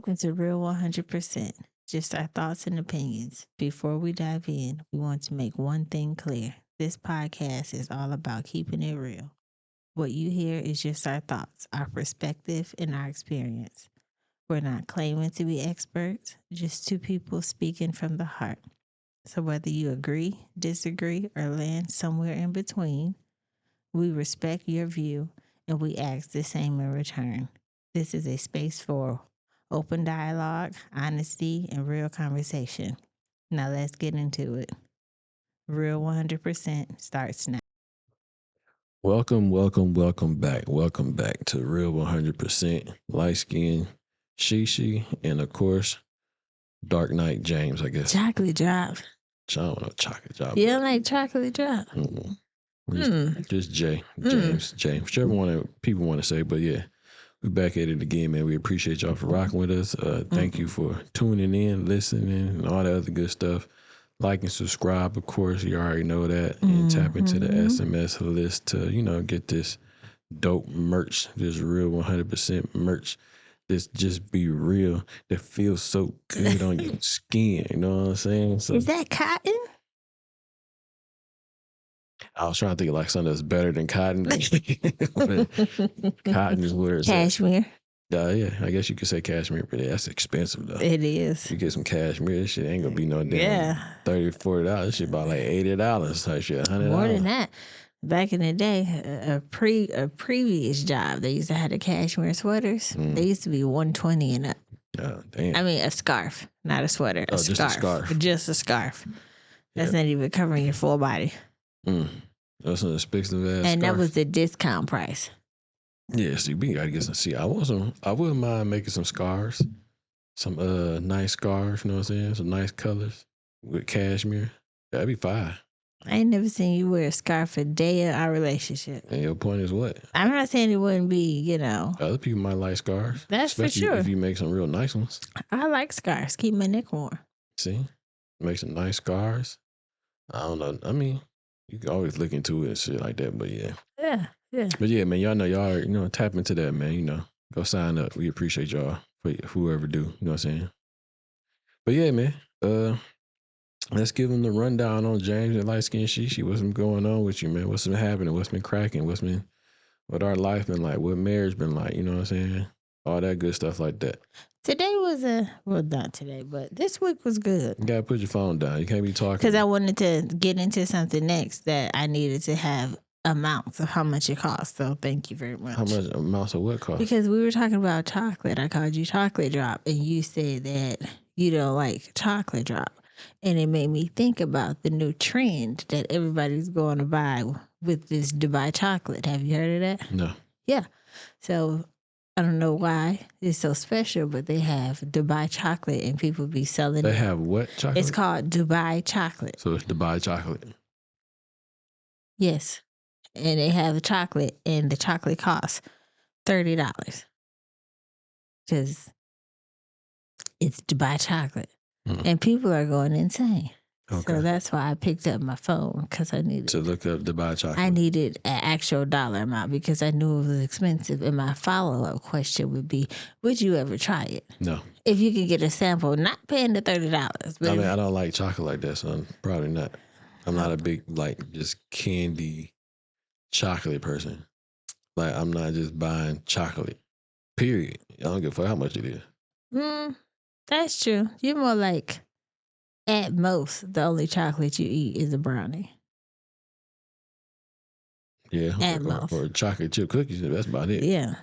Welcome to Real 100%. Just our thoughts and opinions. Before we dive in, we want to make one thing clear. This podcast is all about keeping it real. What you hear is just our thoughts, our perspective, and our experience. We're not claiming to be experts, just two people speaking from the heart. So whether you agree, disagree, or land somewhere in between, we respect your view and we ask the same in return. This is a space for open dialogue, honesty, and real conversation. Now let's get into it. Real 100% starts now. Welcome back. Welcome back to Real 100%. Light Skin, Shishi, and of course, Dark Knight James, I guess. Chocolate drop. I don't know, chocolate drop. You don't like chocolate drop? Just James, whichever one people want to say. But yeah, we're back at it again, man. We appreciate y'all for rocking with us. Thank you for tuning in, listening, and all that other good stuff. Like and subscribe, of course. You already know that. And tap into the SMS list to, get this dope merch, this Real 100% merch. This just be real. That feels so good on your skin. You know what I'm saying? So, Is that cotton? I was trying to think of like something that's better than cotton. But cotton is where it's Cashmere. Yeah, I guess you could say cashmere, but that's expensive though. It is. You get some cashmere, this shit ain't gonna be no damn $30, $40. This shit about like $80 type shit, $100. More than that. Back in the day, a previous job, they used to have the cashmere sweaters. They used to be $120 and up. Oh, damn. I mean, a scarf, not a sweater. Just a scarf. Just a scarf. That's not even covering your full body. That's an expensive ass and scarf. That was the discount price. Yeah, see, we gotta get some. See, I wouldn't mind making some scarves, some nice scarves. You know what I'm saying? Some nice colors with cashmere. That'd be fine. I ain't never seen you wear a scarf a day in our relationship. And your point is what? I'm not saying it wouldn't be, Other people might like scarves. That's especially for sure. If you make some real nice ones. I like scarves. Keep my neck warm. See, make some nice scarves. I don't know. I mean, you can always look into it and shit like that. But yeah. Yeah. But yeah, man, y'all tap into that, man. Go sign up. We appreciate y'all for whoever do. You know what I'm saying? But yeah, man. Let's give them the rundown on James and Light Skin Shishi. What's been going on with you, man? What's been happening? What's been cracking? What our life been like? What marriage been like? You know what I'm saying? All that good stuff like that. Today was not today, but this week was good. You gotta put your phone down. You can't be talking. Because I wanted to get into something next that I needed to have amounts of how much it costs. So thank you very much. How much amounts of what cost? Because we were talking about chocolate. I called you chocolate drop, and you said that you don't like chocolate drop. And it made me think about the new trend that everybody's going to buy with this Dubai chocolate. Have you heard of that? No. Yeah. So I don't know why it's so special, but they have Dubai chocolate and people be selling it. They have what chocolate? It's called Dubai chocolate. So it's Dubai chocolate. Yes. And they have a chocolate, and the chocolate costs $30. Because it's Dubai chocolate. And people are going insane. Okay. So that's why I picked up my phone, because I needed to look up Dubai chocolate. I needed an actual dollar amount because I knew it was expensive. And my follow-up question would be, would you ever try it? No. If you could get a sample, not paying the $30. But I don't like chocolate like that, so I'm probably not. I'm not a big, just candy chocolate person. Like, I'm not just buying chocolate, period. I don't give a fuck how much it is. That's true. You're more like, at most, the only chocolate you eat is a brownie. Yeah. At most. Or chocolate chip cookies. That's about it. Yeah.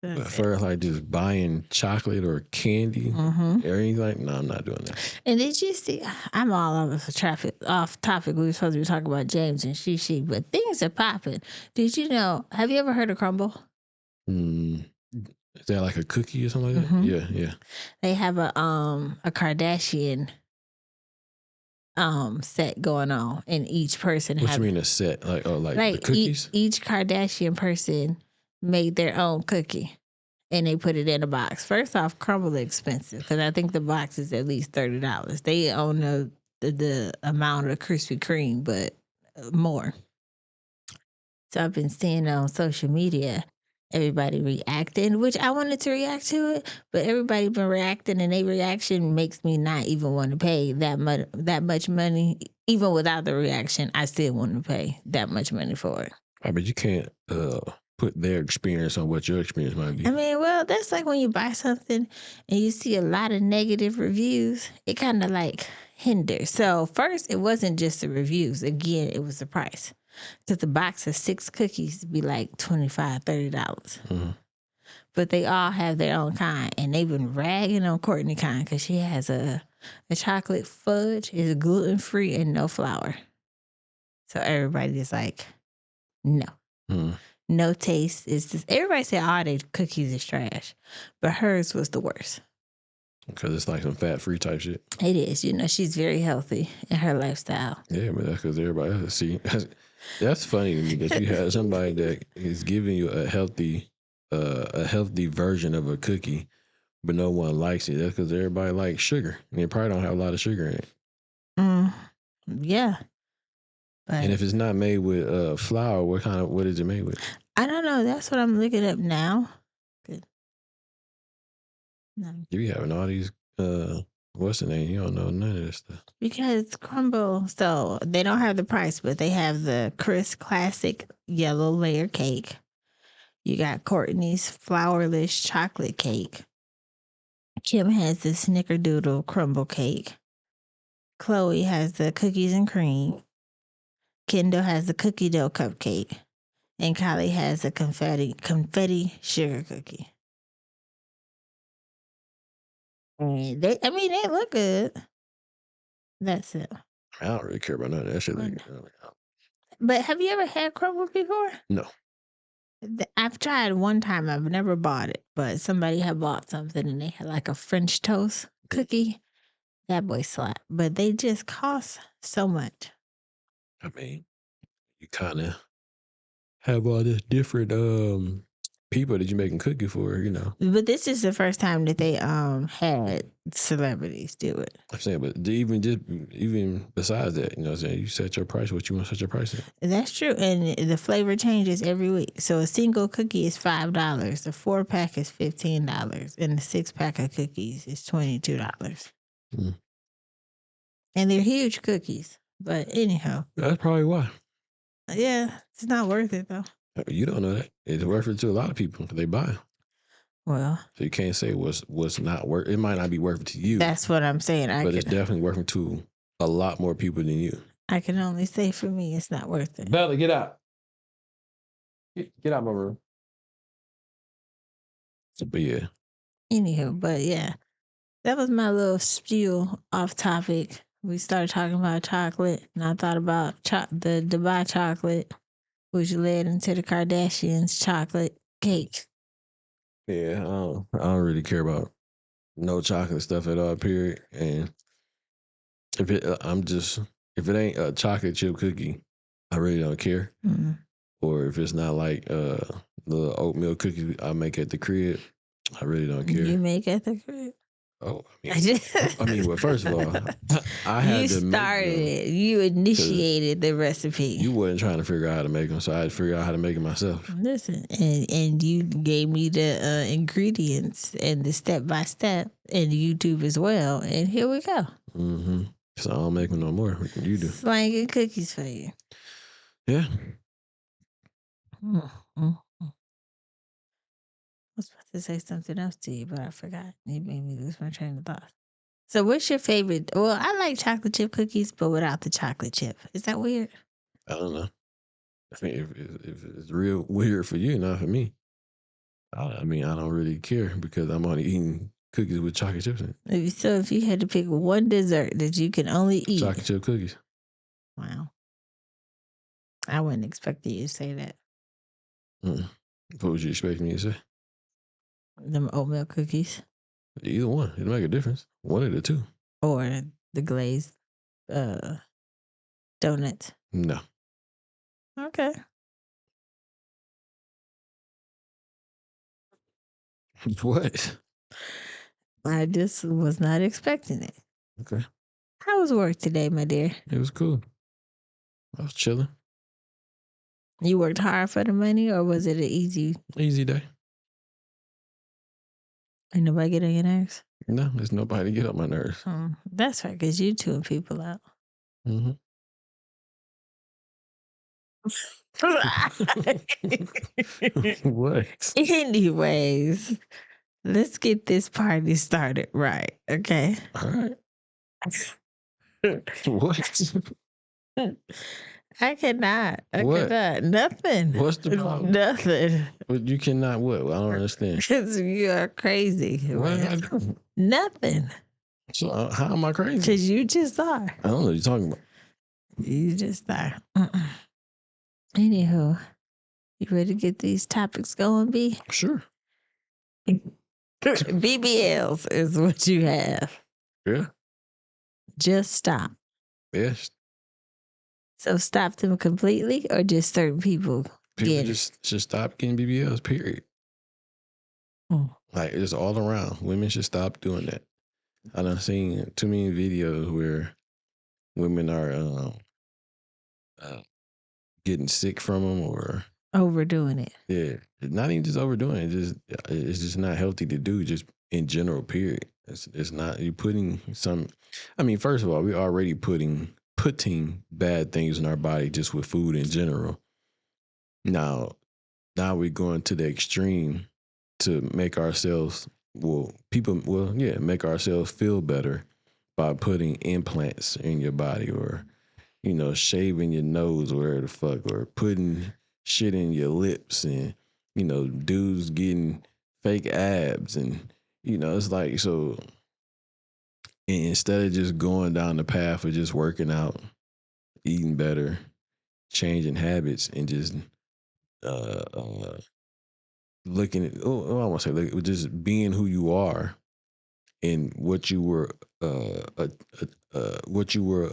But for like just buying chocolate or candy or anything, no, I'm not doing that. And did you see, I'm all over off topic. We were supposed to be talking about James and Shishi, but things are popping. Did you know, have you ever heard of crumble? Is that like a cookie or something like that? Yeah. They have a Kardashian set going on, and each person What you mean a set? Like the cookies? Each Kardashian person made their own cookie, and they put it in a box. First off, crumble is expensive because I think the box is at least $30. They own the amount of Krispy Kreme, but more. So I've been seeing on social media, everybody reacting, which I wanted to react to it, but everybody been reacting, and their reaction makes me not even want to pay that much money. Even without the reaction, I still want to pay that much money for it. But you can't put their experience on what your experience might be. I mean, well, that's like when you buy something and you see a lot of negative reviews, it kind of like hinders. So first, it wasn't just the reviews. Again, it was the price. Because the box of 6 cookies would be like $25, $30. Mm-hmm. But they all have their own kind. And they've been ragging on Courtney kind because she has a chocolate fudge. It's gluten-free and no flour. So everybody's like, no. Mm-hmm. No taste. It's just, everybody said all their cookies is trash. But hers was the worst. Because it's like some fat-free type shit. It is. You know, she's very healthy in her lifestyle. Yeah, but that's because everybody else. See, that's funny to me that you have somebody that is giving you a healthy version of a cookie, but no one likes it. That's because everybody likes sugar, and they probably don't have a lot of sugar in it. Yeah. But and if it's not made with flour, what is it made with? I don't know. That's what I'm looking up now. Good. No. You be having all these what's the name? You don't know none of this stuff. Because crumble, so they don't have the price, but they have the Crisp Classic Yellow Layer Cake. You got Courtney's Flourless Chocolate Cake. Kim has the Snickerdoodle Crumble Cake. Chloe has the Cookies and Cream. Kendall has the Cookie Dough Cupcake. And Kylie has the confetti sugar cookie. And they look good. That's it. I don't really care about none of that shit. But have you ever had crumble before? No. I've tried one time. I've never bought it, but somebody had bought something and they had like a French toast cookie. That boy slapped. But they just cost so much. I mean, you kind of have all this different people that you're making cookie for, you know. But this is the first time that they had celebrities do it. I'm saying, but even besides that, you know what I'm saying, you set your price what you want to set your price at. That's true. And the flavor changes every week. So a single cookie is $5. The 4-pack is $15. And the 6-pack of cookies is $22. Mm. And they're huge cookies. But anyhow. That's probably why. Yeah, it's not worth it though. You don't know that. It's worth it to a lot of people because they buy them. Well, so you can't say what's not worth. It might not be worth it to you. That's what I'm saying. But it's definitely worth it to a lot more people than you. I can only say for me, it's not worth it. Bella, get out. Get out my room. But yeah. Anywho, but yeah, that was my little spiel off topic. We started talking about chocolate, and I thought about the Dubai chocolate, which led into the Kardashians' chocolate cake. Yeah, I don't really care about no chocolate stuff at all, period. And if it ain't a chocolate chip cookie, I really don't care. Mm-hmm. Or if it's not like the oatmeal cookie I make at the crib, I really don't care. You make at the crib? Oh, well, first of all, I had to started it. You initiated the recipe. You wasn't trying to figure out how to make them, so I had to figure out how to make it myself. Listen, and you gave me the ingredients and the step-by-step and YouTube as well, and here we go. Mm-hmm. So I don't make them no more. You do. Slanging cookies for you. Yeah. Mm-hmm. I was about to say something else to you, but I forgot. You made me lose my train of thought. So what's your favorite? Well, I like chocolate chip cookies, but without the chocolate chip. Is that weird? I don't know. I think if it's real weird for you, not for me. I don't really care because I'm only eating cookies with chocolate chips in it. So if you had to pick one dessert that you can only eat. Chocolate chip cookies. Wow. I wasn't expecting you to say that. What would you expect me to say? Them oatmeal cookies. Either one. It'll make a difference. One of the two. Or the glazed donuts. No. Okay. What? I just was not expecting it. Okay. How was work today, my dear? It was cool. I was chilling. You worked hard for the money, or was it an easy day? Ain't nobody get on your nerves? No, there's nobody to get on my nerves. That's right, because you tuned people out. Mm-hmm. What? Anyways, let's get this party started right, okay? All right. What? I cannot. What? Cannot. Nothing. What's the problem? Nothing. But you cannot what? I don't understand. Because you are crazy. What am I doing? Nothing. So how am I crazy? Because you just are. I don't know what you're talking about. You just are. Anywho, you ready to get these topics going, B? Sure. BBLs is what you have. Yeah. Just stop. Yes. So stop them completely, or just certain people? People just should stop getting BBLs, period. Mm. Like, it's all around. Women should stop doing that. I done seen too many videos where women are getting sick from them or Overdoing it. Yeah, not even just overdoing it. It's just not healthy to do. Just in general, period. It's not. You putting some. I mean, first of all, we already putting bad things in our body just with food in general. Now we're going to the extreme to make ourselves make ourselves feel better by putting implants in your body or shaving your nose or whatever the fuck, or putting shit in your lips, and dudes getting fake abs, and it's like, so instead of just going down the path of just working out, eating better, changing habits, and just looking at I want to say just being who you are and what you were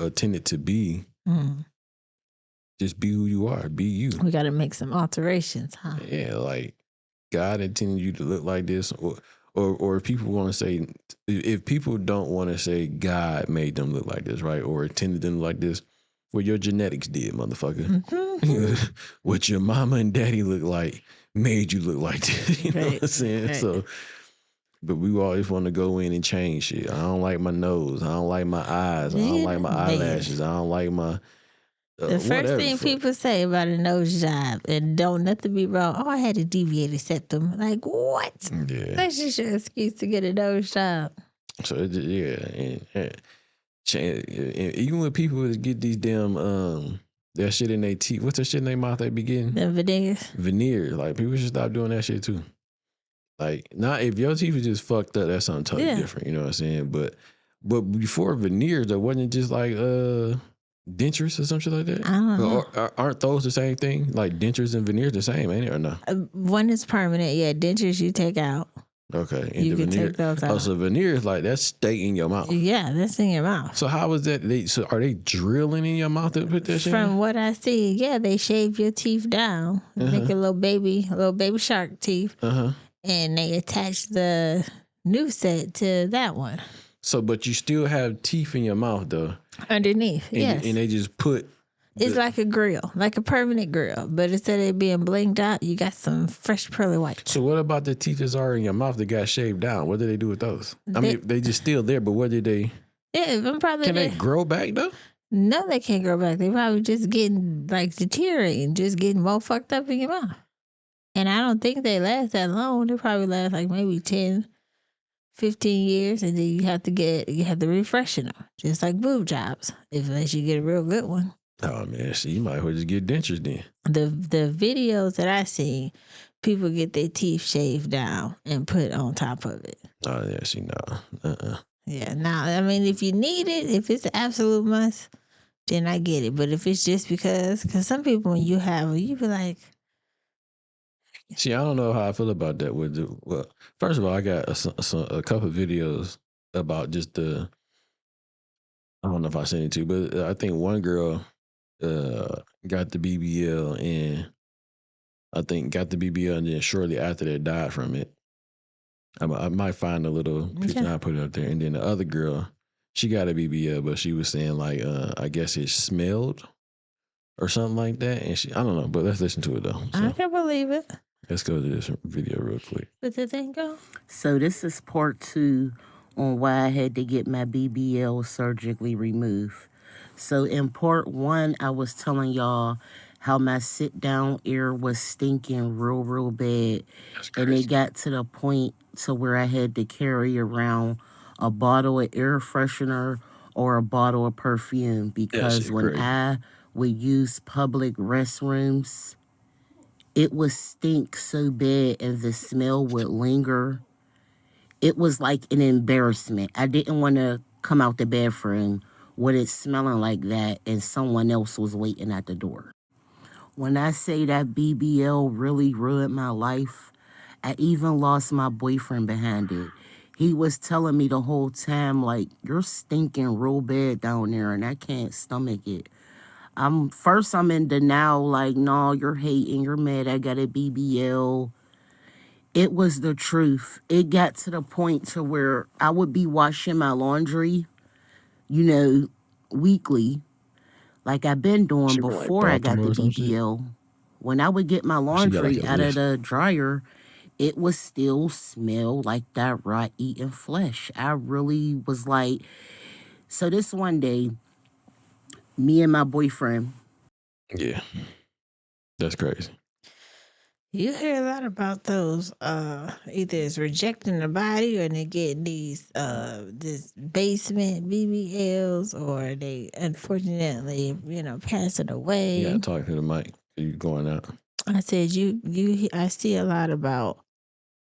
intended to be. Just be who you are. Be you. We got to make some alterations, huh? Yeah, like God intended you to look like this, or if people want to say, if people don't want to say God made them look like this, right, or intended them like this, well, your genetics did, motherfucker. Mm-hmm. What your mama and daddy look like made you look like this. You know what I'm saying? Right. So, but we always want to go in and change shit. I don't like my nose. I don't like my eyes. I don't like my eyelashes. I don't like my. The first thing people say about a nose job, and don't nothing be wrong. Oh, I had a deviated septum. Like, what? Yeah. That's just your excuse to get a nose job. So, and even when people get these damn, that shit in their teeth, what's that shit in their mouth they be getting? The veneers. Veneers. Like, people should stop doing that shit too. Like, not if your teeth is just fucked up, that's something totally different. You know what I'm saying? But before veneers, there wasn't just like, dentures or some shit like that? I don't know. Aren't those the same thing? Like dentures and veneers the same, ain't it, or no? One is permanent. Yeah, dentures you take out. Okay. And you can take those out. Oh, so veneers, like, that's stay in your mouth. Yeah, that's in your mouth. So how is that? So are they drilling in your mouth to put that shit From what I see, yeah, they shave your teeth down. Make a little baby shark teeth. And they attach the new set to that one. So, but you still have teeth in your mouth, though. Underneath, yes. And they just put... It's like a grill, like a permanent grill. But instead of it being blinked out, you got some fresh pearly white. So what about the teeth that are in your mouth that got shaved down? What do they do with those? I mean, they just still there, but what did they... Yeah, I'm probably... Can they grow back, though? No, they can't grow back. They probably just getting, like, deteriorating, just getting more fucked up in your mouth. And I don't think they last that long. They probably last, like, maybe 10, 15 years, and then you have to refreshen them, just like boob jobs, unless you get a real good one. Oh man, so you might as well just get dentures then. The videos that I see, people get their teeth shaved down and put on top of it. Oh yeah, see, no, Yeah, now I mean, if you need it, if it's an absolute must, then I get it. But if it's just because some people, when you have it, you be like. See, I don't know how I feel about that. Well, first of all, I got a couple of videos about just I don't know if I sent it to you, but I think one girl got the BBL, and I think got the BBL, and then shortly after that died from it. I might find a little picture, I put it up there. And then the other girl, she got a BBL, but she was saying like, I guess it smelled or something like that. And I don't know, but let's listen to it though. So I can believe it. let's go to this video real quick. But the thing go. So this is part 2 on why I had to get my BBL surgically removed. So in part 1, I was telling y'all how my sit-down ear was stinking real bad. And it got to the point to where I had to carry around a bottle of air freshener or a bottle of perfume because when I would use public restrooms, it would stink so bad and the smell would linger. It was like an embarrassment. I didn't want to come out the bathroom with it smelling like that and someone else was waiting at the door. When I say that BBL really ruined my life, I even lost my boyfriend behind it. He was telling me the whole time, like, you're stinking real bad down there and I can't stomach it. First I'm in denial, like, no, you're hating, you're mad, I got a BBL. It was the truth. It got to the point to where I would be washing my laundry, weekly, like I've been doing before I got the BBL. When I would get my laundry out of the dryer, it would still smell like that raw eating flesh. I really was like, so this one day, me and my boyfriend. Yeah, that's crazy. You hear a lot about those. Either it's rejecting the body, or they get these this basement BBLs, or they unfortunately passing away. Yeah, talk to the mic. You going out? I said I see a lot about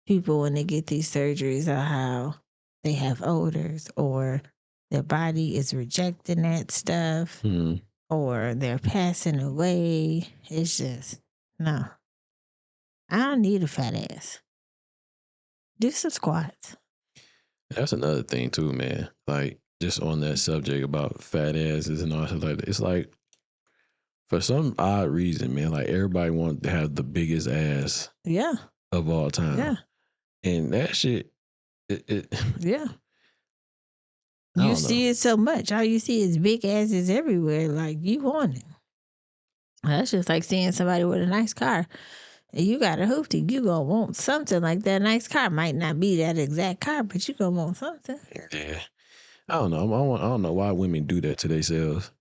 people when they get these surgeries, or how they have odors, or their body is rejecting that stuff, or they're passing away. It's just no. I don't need a fat ass. Do some squats. That's another thing too, man. Like, just on that subject about fat asses and all that, like, it's like, for some odd reason, man, like everybody wants to have the biggest ass of all time. Yeah. And that shit, yeah. You see it so much. All you see is big asses everywhere. Like, you want it. That's just like seeing somebody with a nice car. And you got a hoopty, you gonna want something like that nice car. Might not be that exact car, but you gonna want something. Yeah. I don't know. I don't know why women do that to themselves.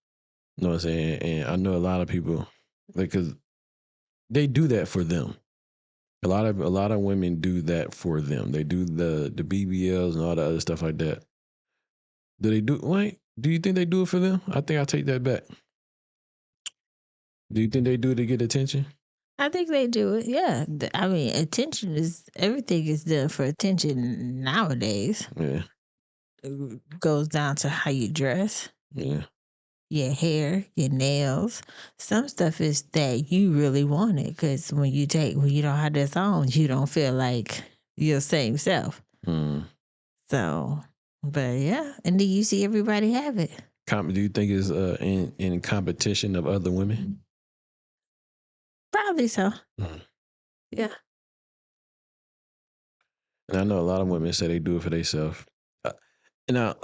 You know what I'm saying? And I know a lot of people, because they do that for them. A lot of women do that for them. They do the BBLs and all the other stuff like that. Do you think they do it for them? I think I take that back. Do you think they do it to get attention? I think they do it. Yeah. I mean, everything is done for attention nowadays. Yeah. It goes down to how you dress. Yeah. Your hair, your nails. Some stuff is that you really want it, because when you don't have this on, you don't feel like your same self. So, but yeah, and then you see everybody have it. Do you think it's in competition of other women? Probably so. Yeah. And I know a lot of women say they do it for themselves. I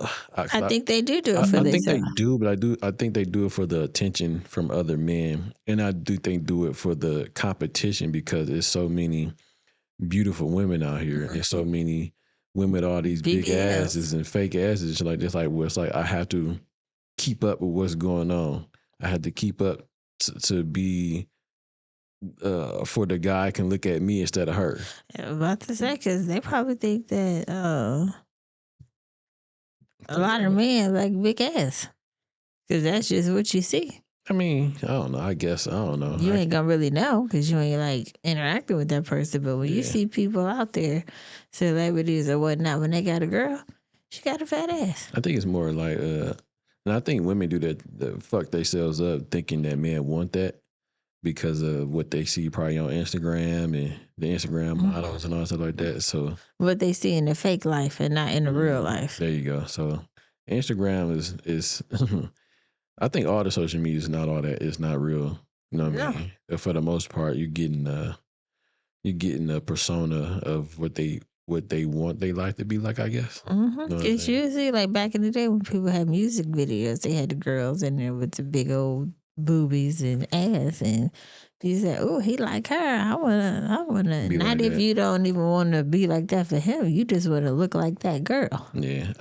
think they do it for themselves. I think they do, but I think they do it for the attention from other men, and I do think do it for the competition, because there's so many beautiful women out here, and so many women with all these big asses and fake asses. Like, it's like I have to keep up with what's going on. I had to keep up to be for the guy can look at me instead of her. I'm about to say, because they probably think that a lot of men like big ass, because that's just what you see. I mean, I don't know. I guess I don't know. You ain't gonna really know, because you ain't like interacting with that person. But when you see people out there, celebrities or whatnot, when they got a girl, she got a fat ass. I think it's more like, and I think women do that, fuck themselves up thinking that men want that because of what they see probably on Instagram and the Instagram models and all stuff like that. So what they see in the fake life and not in the real life. There you go. So Instagram is I think all the social media is not all that. It's not real. You know what I mean? For the most part, you're getting a persona of what they want their life to be like, I guess. It's usually like back in the day when people had music videos, they had the girls in there with the big old boobies and ass, and you say, "Oh, he like her. I wanna." Be Not like if that. you don't even want to be like that for him. You just want to look like that girl. Yeah,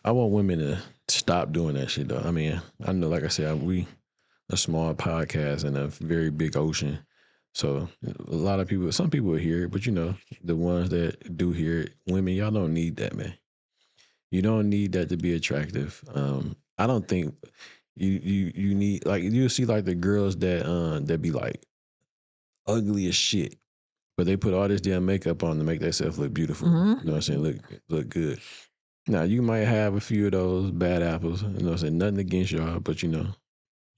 I want women to stop doing that shit though. I mean, I know, like I said, we a small podcast in a very big ocean. So a lot of people, some people will hear it, but the ones that do hear it, women, y'all don't need that, man. You don't need that to be attractive. I don't think you need, like, you see like the girls that be like ugly as shit, but they put all this damn makeup on to make themselves look beautiful. Mhm. You know what I'm saying? Look good. Now you might have a few of those bad apples. You know what I'm saying? Nothing against y'all, but it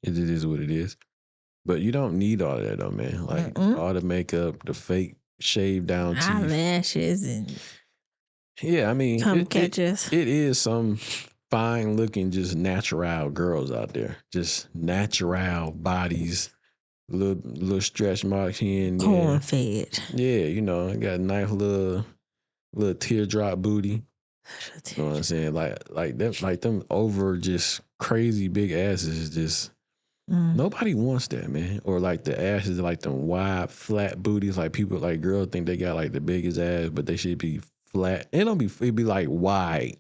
is what it is. But you don't need all of that though, man. Like all the makeup, the fake shaved down teeth. Eyelashes and Yeah, I mean, come catch us. it is some fine looking, just natural girls out there. Just natural bodies, little stretch marks here and there. Corn fed. Yeah, got a nice little teardrop booty. You know what I'm saying? Like that, like them over just crazy big asses is just nobody wants that, man. Or like the asses, like them wide flat booties. Like people, like girls think they got like the biggest ass, but they should be flat. It'd be like wide,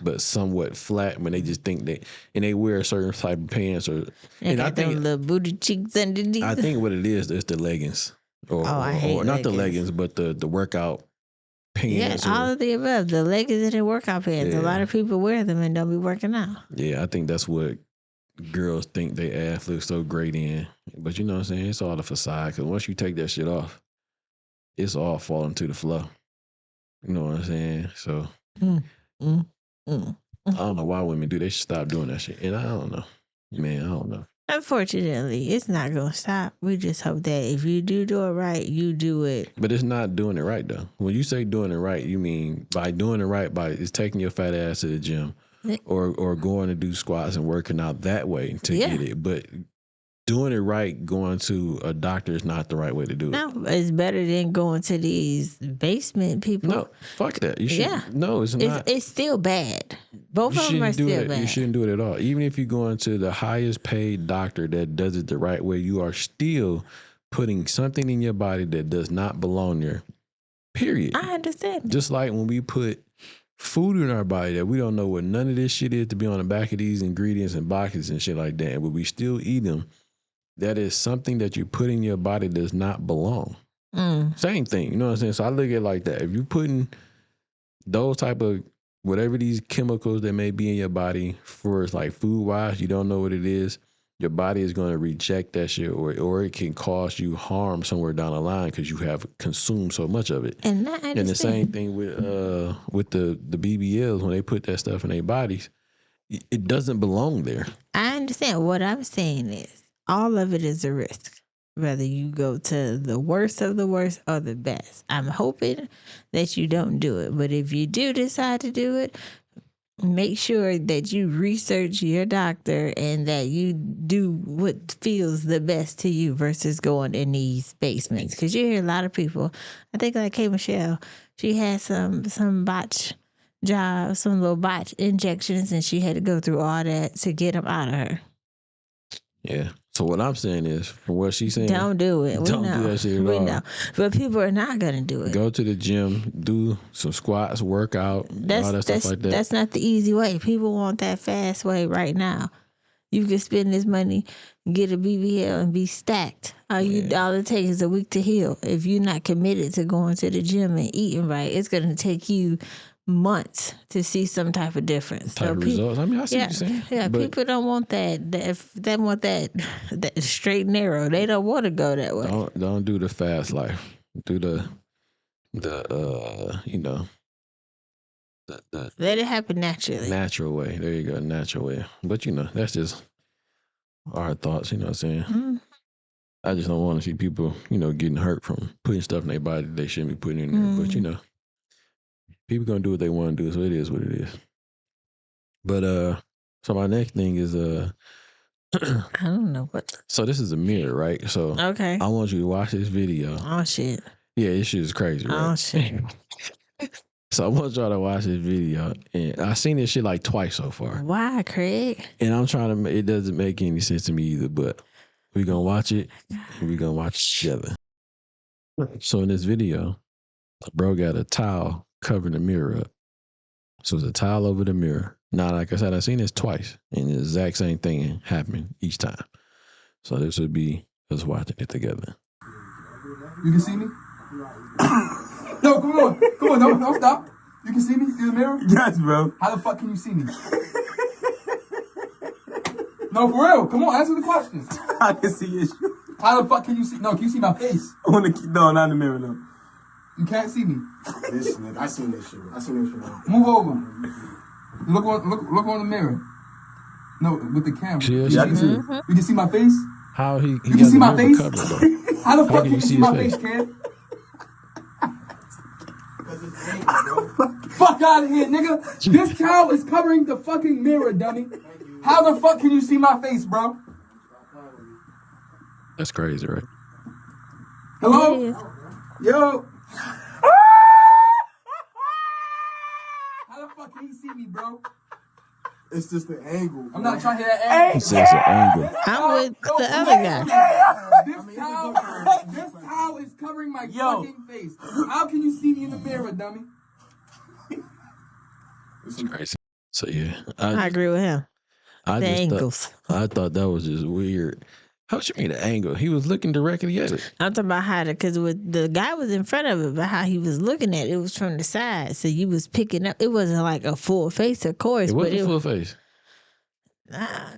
but somewhat flat. When they just think and they wear a certain type of pants, and I think them little booty cheeks underneath. I think what it is the leggings, I hate or not the leggings. leggings, but the workout pants. Yeah, all of the above. The leggings and the workout pants. Yeah. A lot of people wear them and don't be working out. Yeah, I think that's what girls think they ass looks so great in. But you know what I'm saying? It's all the facade. Because once you take that shit off, it's all falling to the floor. You know what I'm saying? So I don't know why women do. They should stop doing that shit. And I don't know. Man, I don't know. Unfortunately, it's not going to stop. We just hope that if you do it right, you do it. But it's not doing it right, though. When you say doing it right, you mean by doing it right, it's taking your fat ass to the gym or going to do squats and working out that way to get it. But doing it right, going to a doctor is not the right way to do it. No, it's better than going to these basement people. No, fuck that. You should. No, it's not. It's still bad. Both of them are still bad. You shouldn't do it at all. Even if you're going to the highest paid doctor that does it the right way, you are still putting something in your body that does not belong there. Period. I understand. Just like when we put food in our body that we don't know what none of this shit is to be on the back of these ingredients and boxes and shit like that, but we still eat them. That is something that you put in your body does not belong. Same thing. You know what I'm saying? So I look at it like that. If you're putting those type of whatever these chemicals that may be in your body for like food wise, you don't know what it is, your body is going to reject that shit or it can cause you harm somewhere down the line because you have consumed so much of it. And the same thing with the BBLs, when they put that stuff in their bodies, it doesn't belong there. I understand. What I'm saying is all of it is a risk, whether you go to the worst of the worst or the best. I'm hoping that you don't do it. But if you do decide to do it, make sure that you research your doctor and that you do what feels the best to you versus going in these basements. Because you hear a lot of people, I think like K. Michelle, she had some botch jobs, some little botch injections, and she had to go through all that to get them out of her. Yeah. So what I'm saying is, from what she's saying, don't do it. Don't do that shit at all. Know. But people are not going to do it. Go to the gym, do some squats, work out, all that stuff like that. That's not the easy way. People want that fast way right now. You can spend this money, get a BBL, and be stacked. All it takes is a week to heal. If you're not committed to going to the gym and eating right, it's going to take you months to see some type of difference. Results. I mean, I see what you're saying. Yeah, but people don't want that. If they want that straight and narrow, they don't want to go that way. Don't do the fast life. Do the let it happen naturally. Natural way. There you go, natural way. But that's just our thoughts. You know what I'm saying? Mm-hmm. I just don't want to see people, getting hurt from putting stuff in their body that they shouldn't be putting in there. Mm-hmm. But people gonna do what they want to do, so it is what it is. But so my next thing is I don't know what. So this is a mirror, right? So okay, I want you to watch this video. Oh shit! Yeah, this shit is crazy, right? Oh shit! So I want y'all to watch this video, and I seen this shit like twice so far, Why, Craig? and I'm trying to. It doesn't make any sense to me either, but we gonna watch it. And we gonna watch it together. So in this video, bro got a towel covering the mirror up. So it's a towel over the mirror. Now, like I said, I seen this twice, and the exact same thing happened each time. So this would be us watching it together. You can see me? No, come on. Come on, don't stop. You can see me through the mirror? Yes, bro. How the fuck can you see me? No, for real. Come on, answer the questions. I can see you. How the fuck can you see? No, can you see my face? No, not in the mirror, no. You can't see me. This nigga, I seen this shit. Move over. Look on the mirror. No, with the camera. See You us? Yeah, I can see you. You can see my face? How he You got can see the my mirror face? covered, though? How the fuck can you see see his my face? face, Cam? Because it's angled, bro. Fuck out of here, nigga. This towel is covering the fucking mirror, dummy. How the fuck can you see my face, bro? That's crazy, right? Hello? Yeah. Yo. How the fuck can you see me, bro? It's just the angle. I'm not trying to hear that angle. He says an angle. I'm with the other guy. This towel is covering my fucking face. How can you see me in the mirror, dummy? It's crazy. So yeah, I agree with him. I The just angles. I thought that was just weird. How you mean the angle? He was looking directly at it. I'm talking about how because the guy was in front of it, but how he was looking at it was from the side. So you was picking up. It wasn't like a full face, of course. It but wasn't full face.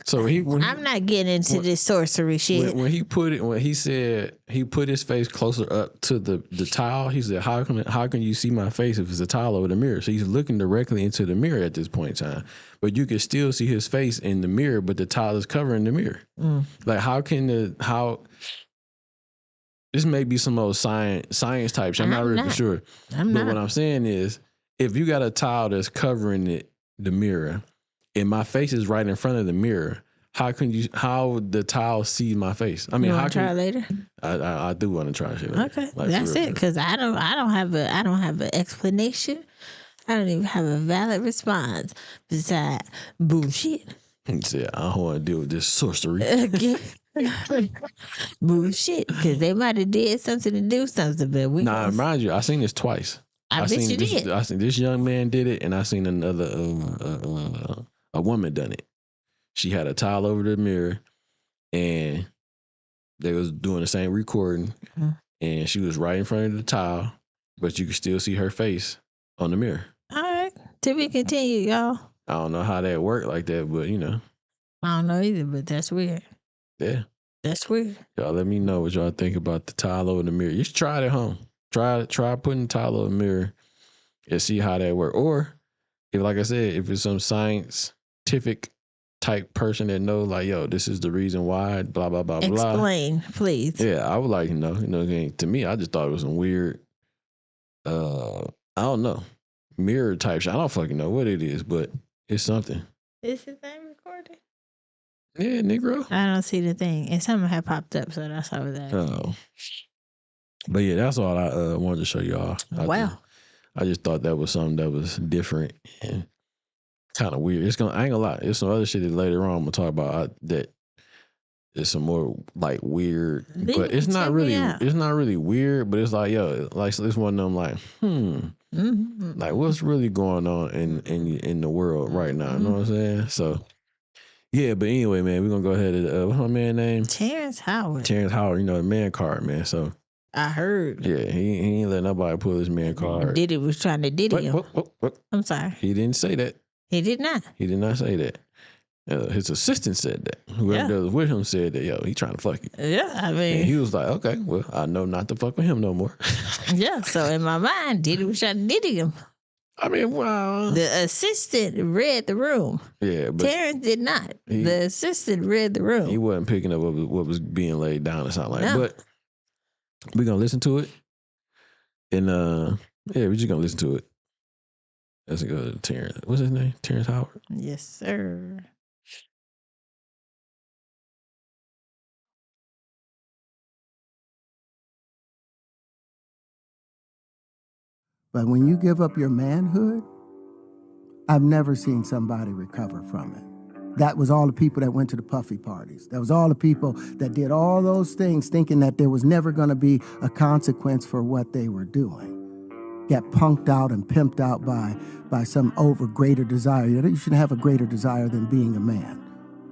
So I'm not getting into this sorcery shit. When he said he put his face closer up to the towel, he said, how can you see my face if it's a towel over the mirror? So he's looking directly into the mirror at this point in time. But you can still see his face in the mirror, but the towel is covering the mirror. Like this may be some old science type shit. I'm not really for sure. But what I'm saying is, if you got a towel that's covering the mirror, and my face is right in front of the mirror, how the towel see my face? I mean, You how want to try later? I do want to try shit. Okay, Like, that's for real, it. Because I don't have an explanation. I don't even have a valid response besides bullshit. He said, I don't want to deal with this sorcery. Bullshit. Because they might have did something to do something, but we. Nah, mind you, I seen this twice. I bet you did. I seen this young man did it, and I seen another a woman done it. She had a towel over the mirror, and they was doing the same recording, and she was right in front of the towel, but you could still see her face on the mirror. All right. To be continued, y'all. I don't know how that worked like that, but I don't know either, but that's weird. yeah. That's weird. Y'all let me know what y'all think about the towel over the mirror. You should try it at home. Try putting the towel over the mirror and see how that works. Or if, like I said, if it's some scientific type person that know, like, yo, this is the reason why, blah blah blah blah. Explain, please. Yeah, I would like to know. To me, I just thought it was some weird. I don't know, mirror type shit. I don't fucking know what it is, but it's something. Is his name recorded? Yeah, Negro. I don't see the thing. And something had popped up, so that's how that. Oh. But yeah, that's all I wanted to show y'all. Wow. I just thought that was something that was different and kind of weird. I ain't gonna lie. There's some other shit that later on I'm gonna talk about that is some more like weird, but it's not really. It's not really weird, but it's like, yo, like it's one of them like, like what's really going on in the world right now? You know what I'm saying? So. Yeah, but anyway, man, we're gonna go ahead and what's my man name? Terrence Howard. Terrence Howard, the man card, man. So I heard. yeah, he ain't let nobody pull his man card. Diddy was trying to diddy him. What? I'm sorry. He didn't say that. He did not. He did not say that. His assistant said that. Whoever was with him said that, yo, he trying to fuck you. Yeah, I mean. And he was like, okay, well, I know not to fuck with him no more. Yeah, so in my mind, Diddy was trying to diddy him. I mean, wow. The assistant read the room. Yeah, but Terrence did not. The assistant read the room. He wasn't picking up what was being laid down or something like that. But we're going to listen to it. And, yeah, we're just going to listen to it. Let's go to Terrence. What's his name? Terrence Howard? Yes, sir. But when you give up your manhood, I've never seen somebody recover from it. That was all the people that went to the puffy parties. That was all the people that did all those things thinking that there was never going to be a consequence for what they were doing. Get punked out and pimped out by some greater desire. You shouldn't have a greater desire than being a man.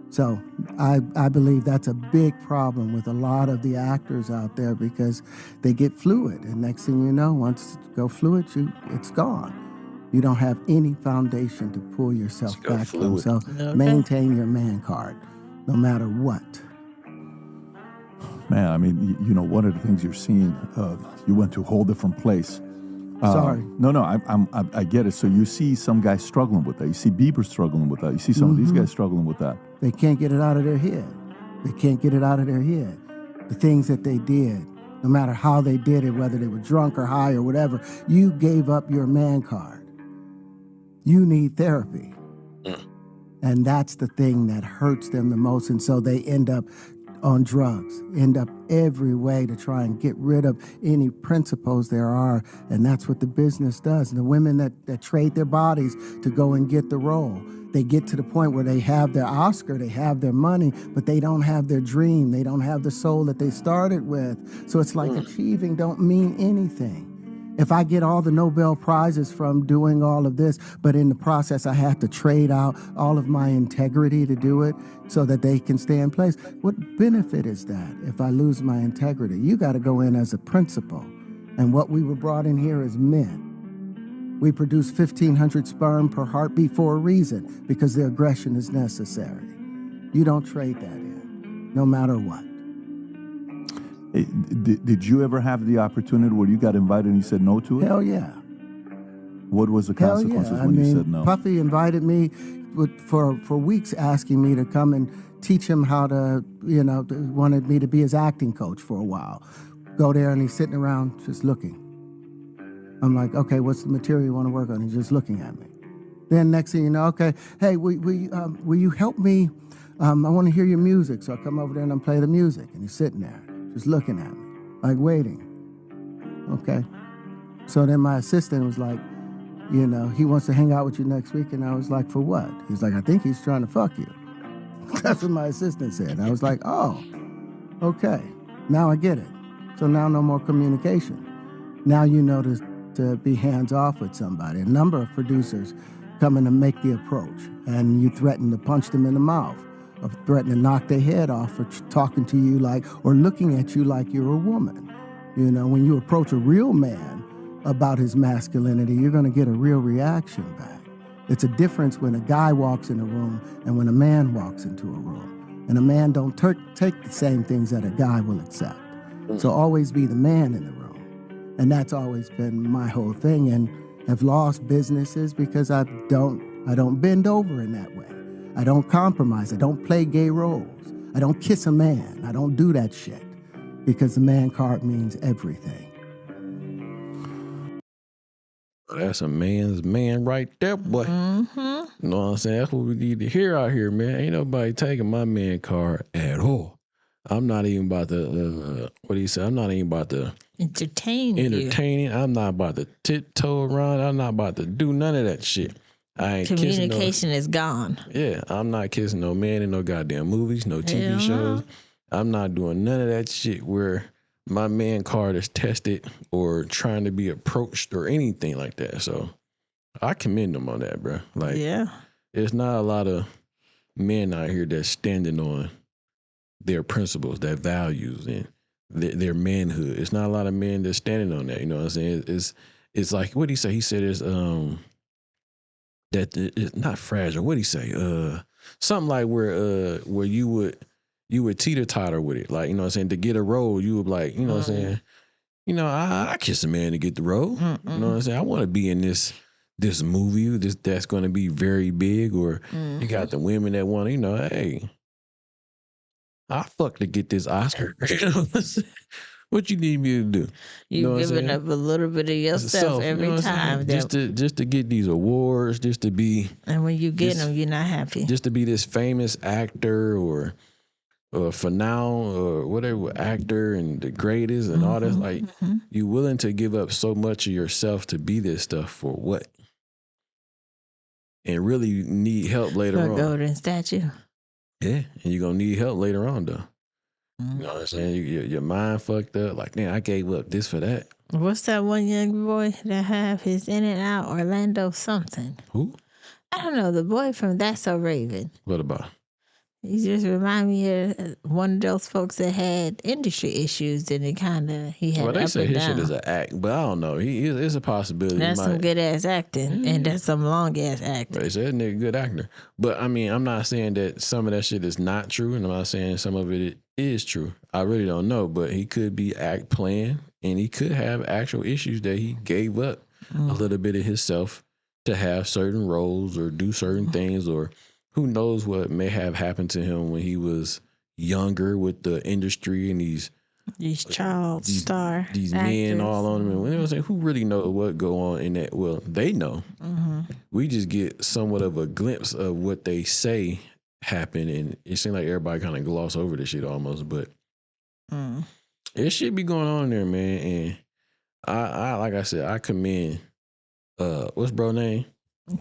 So I believe that's a big problem with a lot of the actors out there because they get fluid. And next thing you know, once you go fluid, it's gone. You don't have any foundation to pull yourself back from. So maintain your man card, no matter what. Man, I mean, you know, one of the things you're seeing, you went to a whole different place. Sorry. No, I get it. So you see some guys struggling with that. You see Bieber struggling with that. You see some of these guys struggling with that. They can't get it out of their head. They can't get it out of their head. The things that they did, no matter how they did it, whether they were drunk or high or whatever, you gave up your man card. You need therapy. And that's the thing that hurts them the most. And so they end up on drugs, end up every way to try and get rid of any principles there are. And that's what the business does. And the women that trade their bodies to go and get the role, they get to the point where they have their Oscar, they have their money, but they don't have their dream. They don't have the soul that they started with. So it's like achieving don't mean anything. If I get all the Nobel Prizes from doing all of this, but in the process I have to trade out all of my integrity to do it so that they can stay in place, what benefit is that if I lose my integrity? You got to go in as a principal. And what we were brought in here as men. We produce 1,500 sperm per heartbeat for a reason, because the aggression is necessary. You don't trade that in, no matter what. Did you ever have the opportunity where you got invited and you said no to it? Hell yeah. What was the consequences when you said no? Puffy invited me for weeks, asking me to come and teach him how to, wanted me to be his acting coach for a while. Go there and he's sitting around just looking. I'm like, okay, what's the material you want to work on? He's just looking at me. Then next thing you know, okay, hey, will you help me? I want to hear your music. So I come over there and I play the music. And he's sitting there, just looking at me, like waiting. Okay. So then my assistant was like, he wants to hang out with you next week. And I was like, for what? He's like, I think he's trying to fuck you. That's what my assistant said. I was like, oh, okay. Now I get it. So now no more communication. Now you know to be hands-off with somebody. A number of producers come in to make the approach, and you threaten to punch them in the mouth, or threaten to knock their head off for talking to you or looking at you like you're a woman. When you approach a real man about his masculinity, you're going to get a real reaction back. It's a difference when a guy walks in a room and when a man walks into a room. And a man don't take the same things that a guy will accept. So always be the man in the room. And that's always been my whole thing. And I've lost businesses because I don't bend over in that way. I don't compromise. I don't play gay roles. I don't kiss a man. I don't do that shit because the man card means everything. That's a man's man right there, boy. Mm-hmm. You know what I'm saying? That's what we need to hear out here, man. Ain't nobody taking my man card at all. I'm not even about to, what do you say? I'm not even about to entertain. I'm not about to tiptoe around. I'm not about to do none of that shit. I ain't Communication is gone. Yeah, I'm not kissing no man in no goddamn movies, no TV shows. I'm not doing none of that shit where my man card is tested or trying to be approached or anything like that. So I commend them on that, bro. There's not a lot of men out here that's standing on their principles, their values, and their manhood. It's not a lot of men that's standing on that. You know what I'm saying? It's like, what did he say? He said it's that it's not fragile. What did he say? Something like where you would teeter-totter with it. Like, you know what I'm saying? To get a role, you would like, you know what I'm saying? I kiss a man to get the role. You know what I'm saying? I want to be in this movie that's going to be very big. Or you got the women that want, hey, I fuck to get this Oscar. You know what I'm saying? What you need me to do? You're giving up a little bit of yourself every time. Just to get these awards, just to be. And when you get them, you're not happy. Just to be this famous actor or for now or whatever, actor and the greatest and all that. Like, you willing to give up so much of yourself to be this stuff for what? And really need help later For on. golden statue. Yeah, and you're gonna need help later on though. You know what I'm saying? Your mind fucked up. Like, man, I gave up this for that. What's that one young boy that have his In and Out Orlando something? Who? I don't know. The boy from That's So Raven. What about? He just remind me of one of those folks that had industry issues, and he had Well, they up say and his shit down. is an act, but I don't know. It's a possibility. That's some good ass acting, and that's some long ass acting. They said that nigga good actor. But I mean, I'm not saying that some of that shit is not true, and I'm not saying some of it is true. I really don't know, but he could be playing, and he could have actual issues that he gave up a little bit of himself to have certain roles or do certain things, or who knows what may have happened to him when he was younger with the industry and these child star these actors. men all on him. And you know what I'm saying? Who really know what go on in that? Well, they know. We just get somewhat of a glimpse of what they say happened, and it seems like everybody kind of gloss over this shit almost. But it should be going on there, man. And I like I said, I commend what's bro name?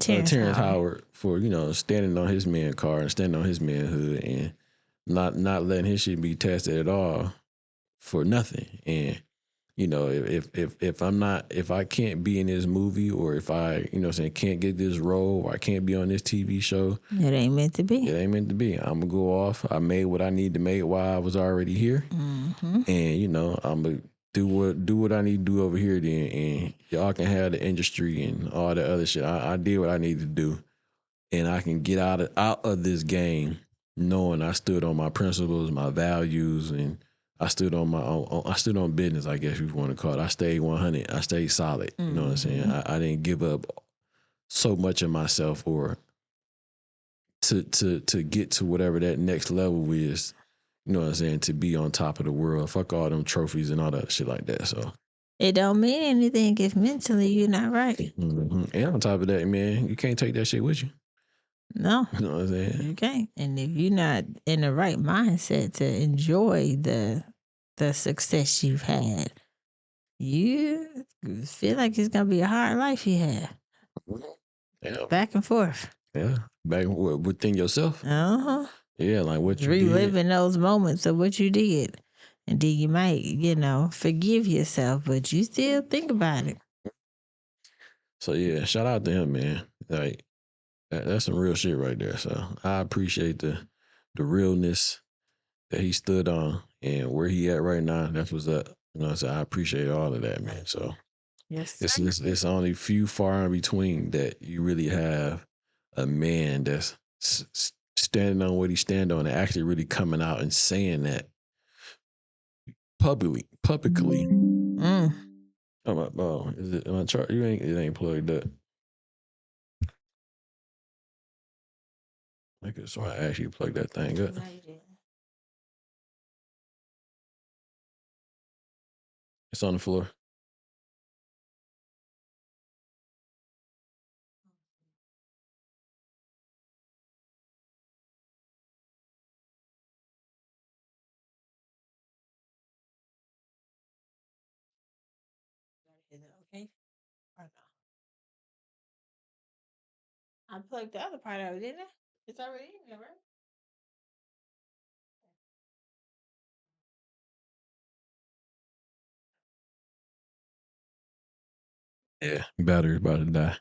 Terrence Howard for, you know, standing on his man card and standing on his manhood and not letting his shit be tested at all for nothing. And you know, if I can't be in this movie, or if I, you know, can't get this role, or I can't be on this TV show, it ain't meant to be. It ain't meant to be. I'm gonna go off. I made what I need to make while I was already here, and you know, I'm gonna do what I need to do over here. Then, and y'all can have the industry and all the other shit. I did what I need to do, and I can get out of this game knowing I stood on my principles, my values, and I stood on my own. I stood on business, I guess you want to call it. I stayed 100. I stayed solid. You know what I'm saying? I didn't give up so much of myself, or to get to whatever that next level is. You know what I'm saying? To be on top of the world. Fuck all them trophies and all that shit like that. So it don't mean anything if mentally you're not right. And on top of that, man, you can't take that shit with you. No. You know what I'm saying? You can't. And if you're not in the right mindset to enjoy the success you've had, you feel like it's gonna be a hard life you have. Yeah. Back and forth. Yeah. Back within yourself. Yeah, like what you reliving those moments of what you did. And then you might, you know, forgive yourself, but you still think about it. So yeah, shout out to him, man. Like that's some real shit right there. So I appreciate the realness that he stood on and where he at right now. That's what's up. You know, so I appreciate all of that, man. So yes, it's only few far in between that you really have a man that's standing on what he stand on and actually really coming out and saying that publicly. Oh, is it on chart? It ain't plugged up. I could so I actually plug that thing up. It's on the floor. Okay. I plugged the other part out, didn't I? It's already in there, right? Yeah, battery's about to die.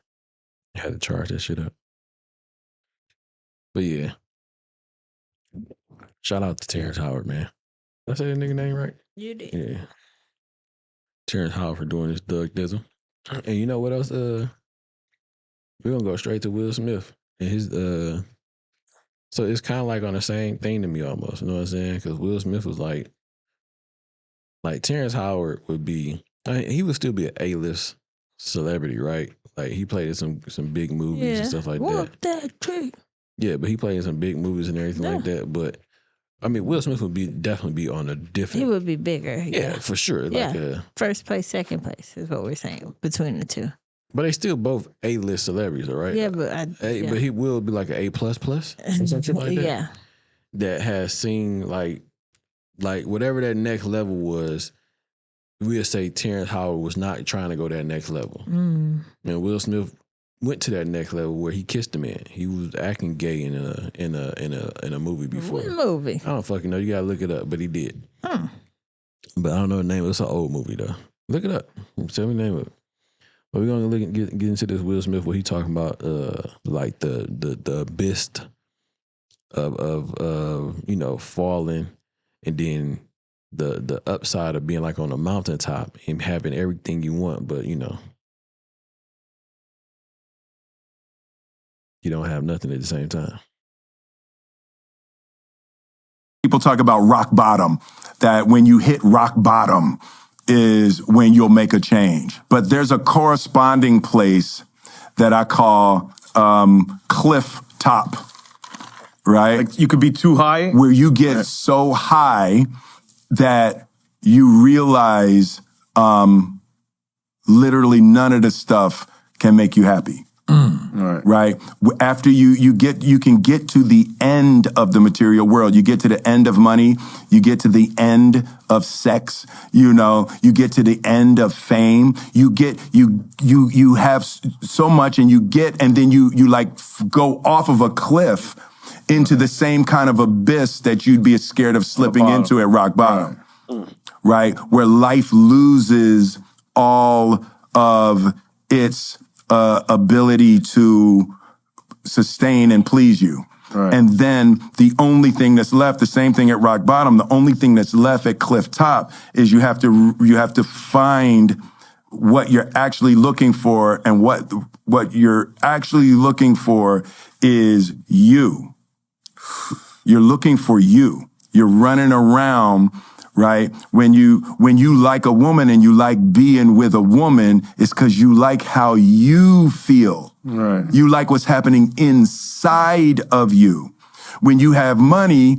I had to charge that shit up. But yeah, shout out to Terrence Howard, man. Did I say that nigga name right? You did. Yeah. Terrence Howard for doing this Doug Dizzle. And you know what else? We're gonna go straight to Will Smith and his so it's kind of like on the same thing to me almost. You know what I'm saying? Because Will Smith was like Terrence Howard would be. I mean, he would still be an A-list celebrity, right? Like he played in some big movies and stuff like that. Trick. Yeah, but he played in some big movies and everything like that. But I mean, Will Smith would definitely be on a different. He would be bigger. Yeah, for sure. Like first place, second place is what we're saying between the two. But they still both A-list celebrities, all right? Yeah, but but he will be like an A++, something like that. Yeah. That has seen like like whatever that next level was, we'll say Terrence Howard was not trying to go that next level. And Will Smith went to that next level where he kissed a man. He was acting gay in a movie before. What movie? I don't fucking know. You gotta look it up, but he did. Oh. But I don't know the name. It's an old movie though. Look it up. Tell me the name of it. But we're gonna get into this Will Smith. What he talking about? Like the abyss of you know, falling, and then the upside of being like on a mountaintop and having everything you want, but you know, you don't have nothing at the same time. People talk about rock bottom, that when you hit rock bottom is when you'll make a change. But there's a corresponding place that I call cliff top, right? Like you could be too high. Where you get so high that you realize literally none of the stuff can make you happy. Right. After you can get to the end of the material world. You get to the end of money. You get to the end of sex. You know, you get to the end of fame. You have so much, and then you like go off of a cliff into the same kind of abyss that you'd be scared of slipping into at rock bottom. Right. Where life loses all of its ability to sustain and please you. Right. And then the only thing that's left, the same thing at rock bottom, the only thing that's left at cliff top is you have to find what you're actually looking for, and what you're actually looking for is you. You're looking for you. You're running around. Right? When you like a woman and you like being with a woman, it's because you like how you feel. Right. You like what's happening inside of you. When you have money,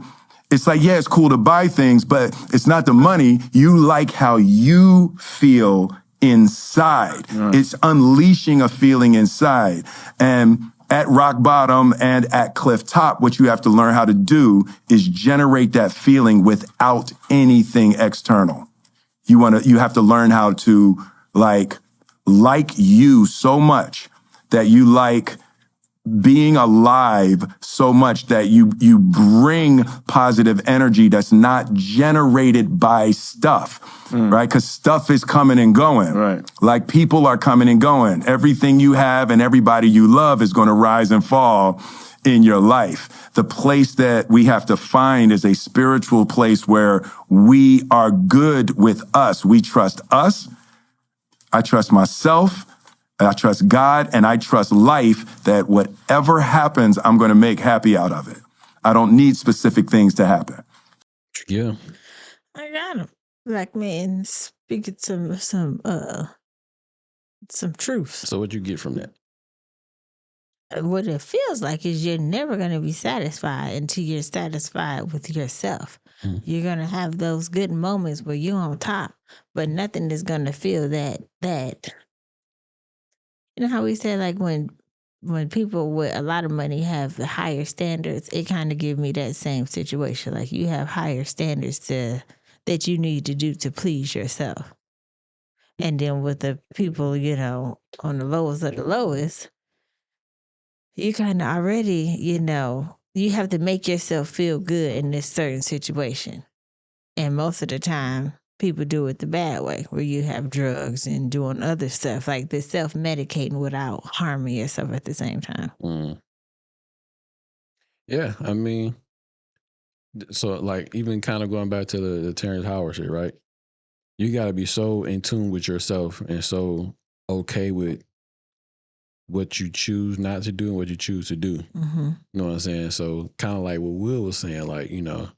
it's like, yeah, it's cool to buy things, but it's not the money. You like how you feel inside. Right. It's unleashing a feeling inside. And at rock bottom and at cliff top, what you have to learn how to do is generate that feeling without anything external. You have to learn how to like you so much that you like being alive so much that you bring positive energy that's not generated by stuff, right? Because stuff is coming and going. Right. Like people are coming and going. Everything you have and everybody you love is going to rise and fall in your life. The place that we have to find is a spiritual place where we are good with us. We trust us. I trust myself. I trust God, and I trust life, that whatever happens, I'm going to make happy out of it. I don't need specific things to happen. Yeah. I got him. Black man speaking some truths. So what'd you get from that? What it feels like is you're never going to be satisfied until you're satisfied with yourself. You're going to have those good moments where you're on top, but nothing is going to feel that. You know how we say, like, when people with a lot of money have higher standards, it kind of gives me that same situation. Like, you have higher standards that you need to do to please yourself. And then with the people, you know, on the lowest of the lowest, you kind of already, you know, you have to make yourself feel good in this certain situation. And most of the time, people do it the bad way, where you have drugs and doing other stuff, like this self-medicating without harming yourself at the same time. Yeah, I mean, so like even kind of going back to the Terrence Howard shit, right? You got to be so in tune with yourself and so okay with what you choose not to do and what you choose to do. Mm-hmm. You know what I'm saying? So kind of like what Will was saying, like, you know,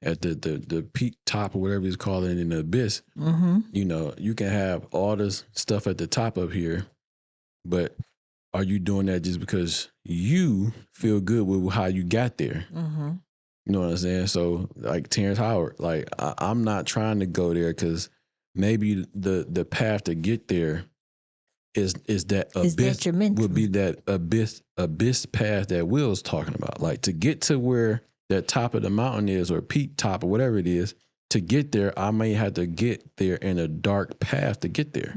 at the peak top or whatever he's calling in the abyss, you know, you can have all this stuff at the top up here, but are you doing that just because you feel good with how you got there? Mm-hmm. You know what I'm saying? So like Terrence Howard, like I'm not trying to go there because maybe the path to get there is that abyss would be that abyss path that Will's talking about. Like to get to where that top of the mountain is, or peak top or whatever it is, to get there, I may have to get there in a dark path to get there.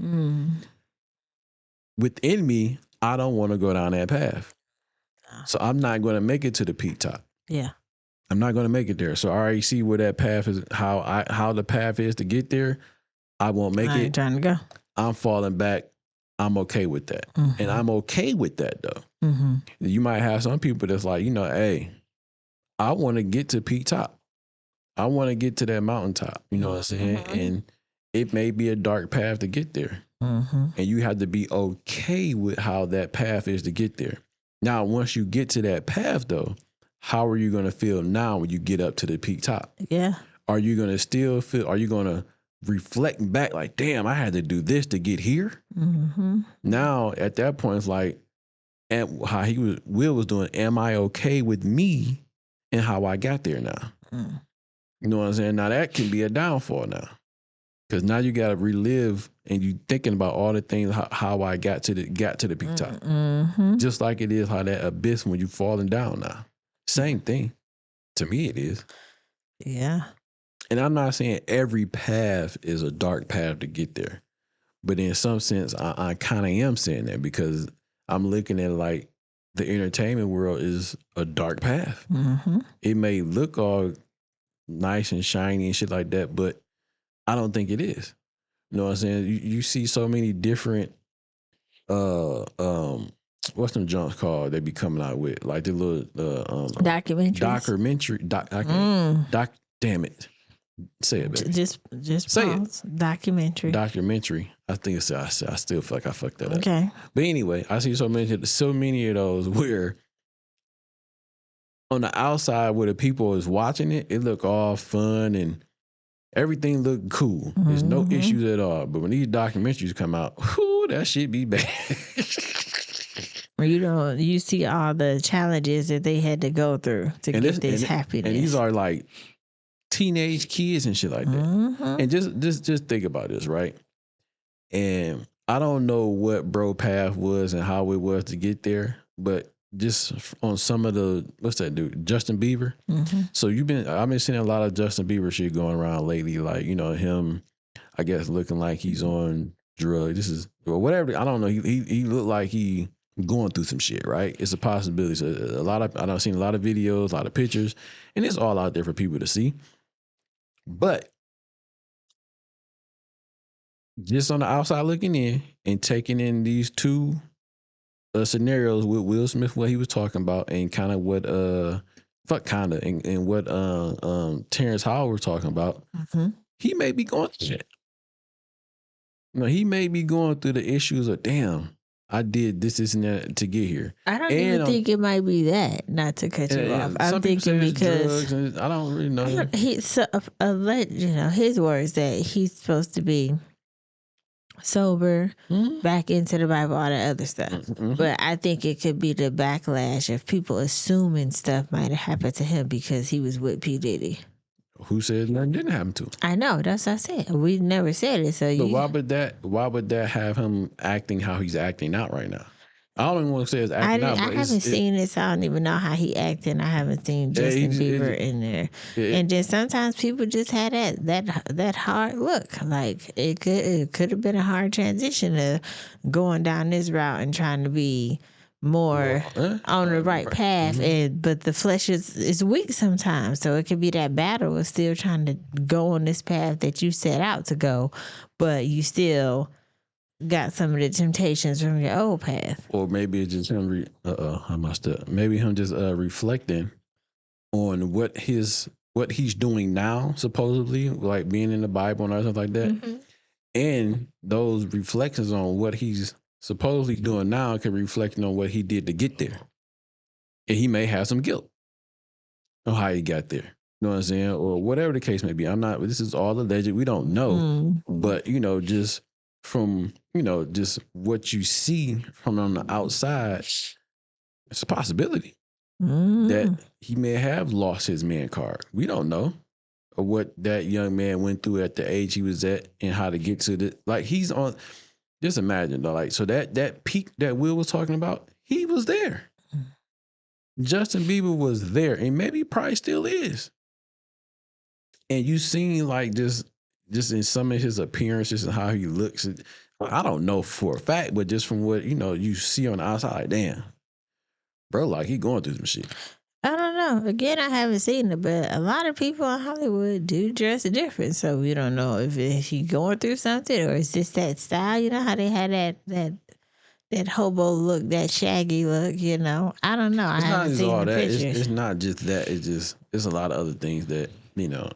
Within me, I don't want to go down that path. So I'm not going to make it to the peak top. Yeah. I'm not going to make it there. So I already see where that path is, how the path is to get there. I won't make I ain't it. trying to go. I'm falling back. I'm okay with that. And I'm okay with that, though. You might have some people that's like, hey, I want to get to peak top. I want to get to that mountaintop. You know what I'm saying? And it may be a dark path to get there. And you have to be okay with how that path is to get there. Now, once you get to that path, though, how are you going to feel now when you get up to the peak top? Yeah. Are you going to still feel, are you going to reflect back like, damn, I had to do this to get here? Now, at that point, it's like, and how Will was doing, am I okay with me and how I got there now? You know what I'm saying? Now, that can be a downfall now. Because now you got to relive and you thinking about all the things, how I got to the peak top. Just like it is how that abyss when you falling down now. Same thing. To me, it is. Yeah. And I'm not saying every path is a dark path to get there. But in some sense, I kind of am saying that because I'm looking at like the entertainment world is a dark path. It may look all nice and shiny and shit like that, but I don't think it is. You know what I'm saying? You see so many different what's them junks called they be coming out with? Like the little documentaries. Damn it. Say it, baby. Just say pause. it. Documentary. I think it's I still feel like I fucked that up. Okay. But anyway, I see so many of those where on the outside where the people is watching it, it look all fun and everything look cool. There's no issues at all. But when these documentaries come out, whoo, that shit be bad. You see all the challenges that they had to go through to get this happiness. And these are like teenage kids and shit like that. And just think about this, right? And I don't know what bro path was and how it was to get there, but just on some of the, what's that dude? Justin Bieber. So I've been seeing a lot of Justin Bieber shit going around lately. Like, him, I guess, looking like he's on drugs. Or whatever. I don't know. He looked like he going through some shit, right? It's a possibility. So I've seen a lot of videos, a lot of pictures, and it's all out there for people to see. But just on the outside looking in and taking in these two scenarios with Will Smith, what he was talking about, and kind of what and what Terrence Howard was talking about, he may be going through shit. He may be going through the issues of, damn, I did this and that to get here. I don't even think it might be that, not to cut you off. I'm thinking because I don't really know. His words that he's supposed to be sober, back into the Bible, all that other stuff. But I think it could be the backlash of people assuming stuff might have happened to him because he was with P. Diddy. Who said nothing didn't happen to him? I know, that's what I said. We never said it. So why would that have him acting how he's acting out right now? I don't even want to say it's acting out. I haven't seen it, so I don't even know how he acting. I haven't seen Justin Bieber in there. And just sometimes people just had that hard look. Like it could have been a hard transition of going down this route and trying to be more on the right path. But the flesh is weak sometimes. So it could be that battle of still trying to go on this path that you set out to go, but you still got some of the temptations from your old path. Or maybe it's just him I messed up. Maybe him just reflecting on what he's doing now, supposedly, like being in the Bible and something like that. And those reflections on what he's supposedly doing now can reflect on what he did to get there. And he may have some guilt on how he got there. You know what I'm saying? Or whatever the case may be. This is all alleged. We don't know. But, just from, just what you see from on the outside, it's a possibility that he may have lost his man card. We don't know. Or what that young man went through at the age he was at and how to get to the, like he's on, just imagine though, like, so that peak that Will was talking about, he was there. Justin Bieber was there and maybe probably still is. and you seen like just in some of his appearances and how he looks. I don't know for a fact, but just from what you see on the outside, like, damn, bro, like he going through some shit. I don't know. Again, I haven't seen it, but a lot of people in Hollywood do dress different. So we don't know if he going through something or is this that style. You know how they had that hobo look, that shaggy look. I don't know. I haven't seen the pictures. It's not just that. It's a lot of other things that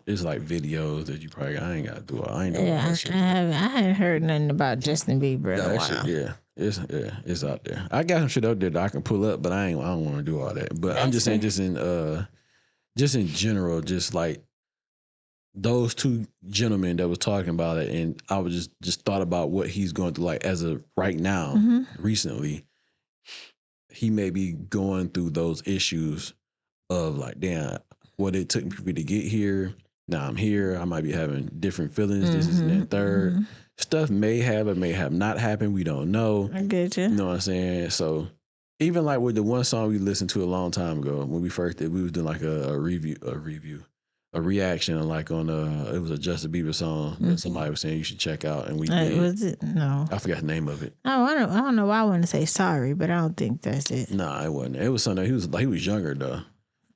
it's like videos that you probably I ain't got to do. I ain't know. Yeah, I haven't heard nothing about Justin Bieber in a while. It's out there. I got some shit out there that I can pull up, but I don't want to do all that. But I'm just saying, just in general, just like those two gentlemen that was talking about it, and I was just thought about what he's going through, like as of right now, recently, he may be going through those issues of like, damn, what it took me to get here. Now I'm here. I might be having different feelings. This is and that third. Stuff may have or may have not happened. We don't know. I get you. You know what I'm saying? So even like with the one song we listened to a long time ago when we first did, we was doing like a reaction like on it was a Justin Bieber song that somebody was saying you should check out, and we did. Was it? No, I forgot the name of it. Oh, I don't know why I want to say sorry, but I don't think that's it. Nah, it wasn't. It was something. He was younger though.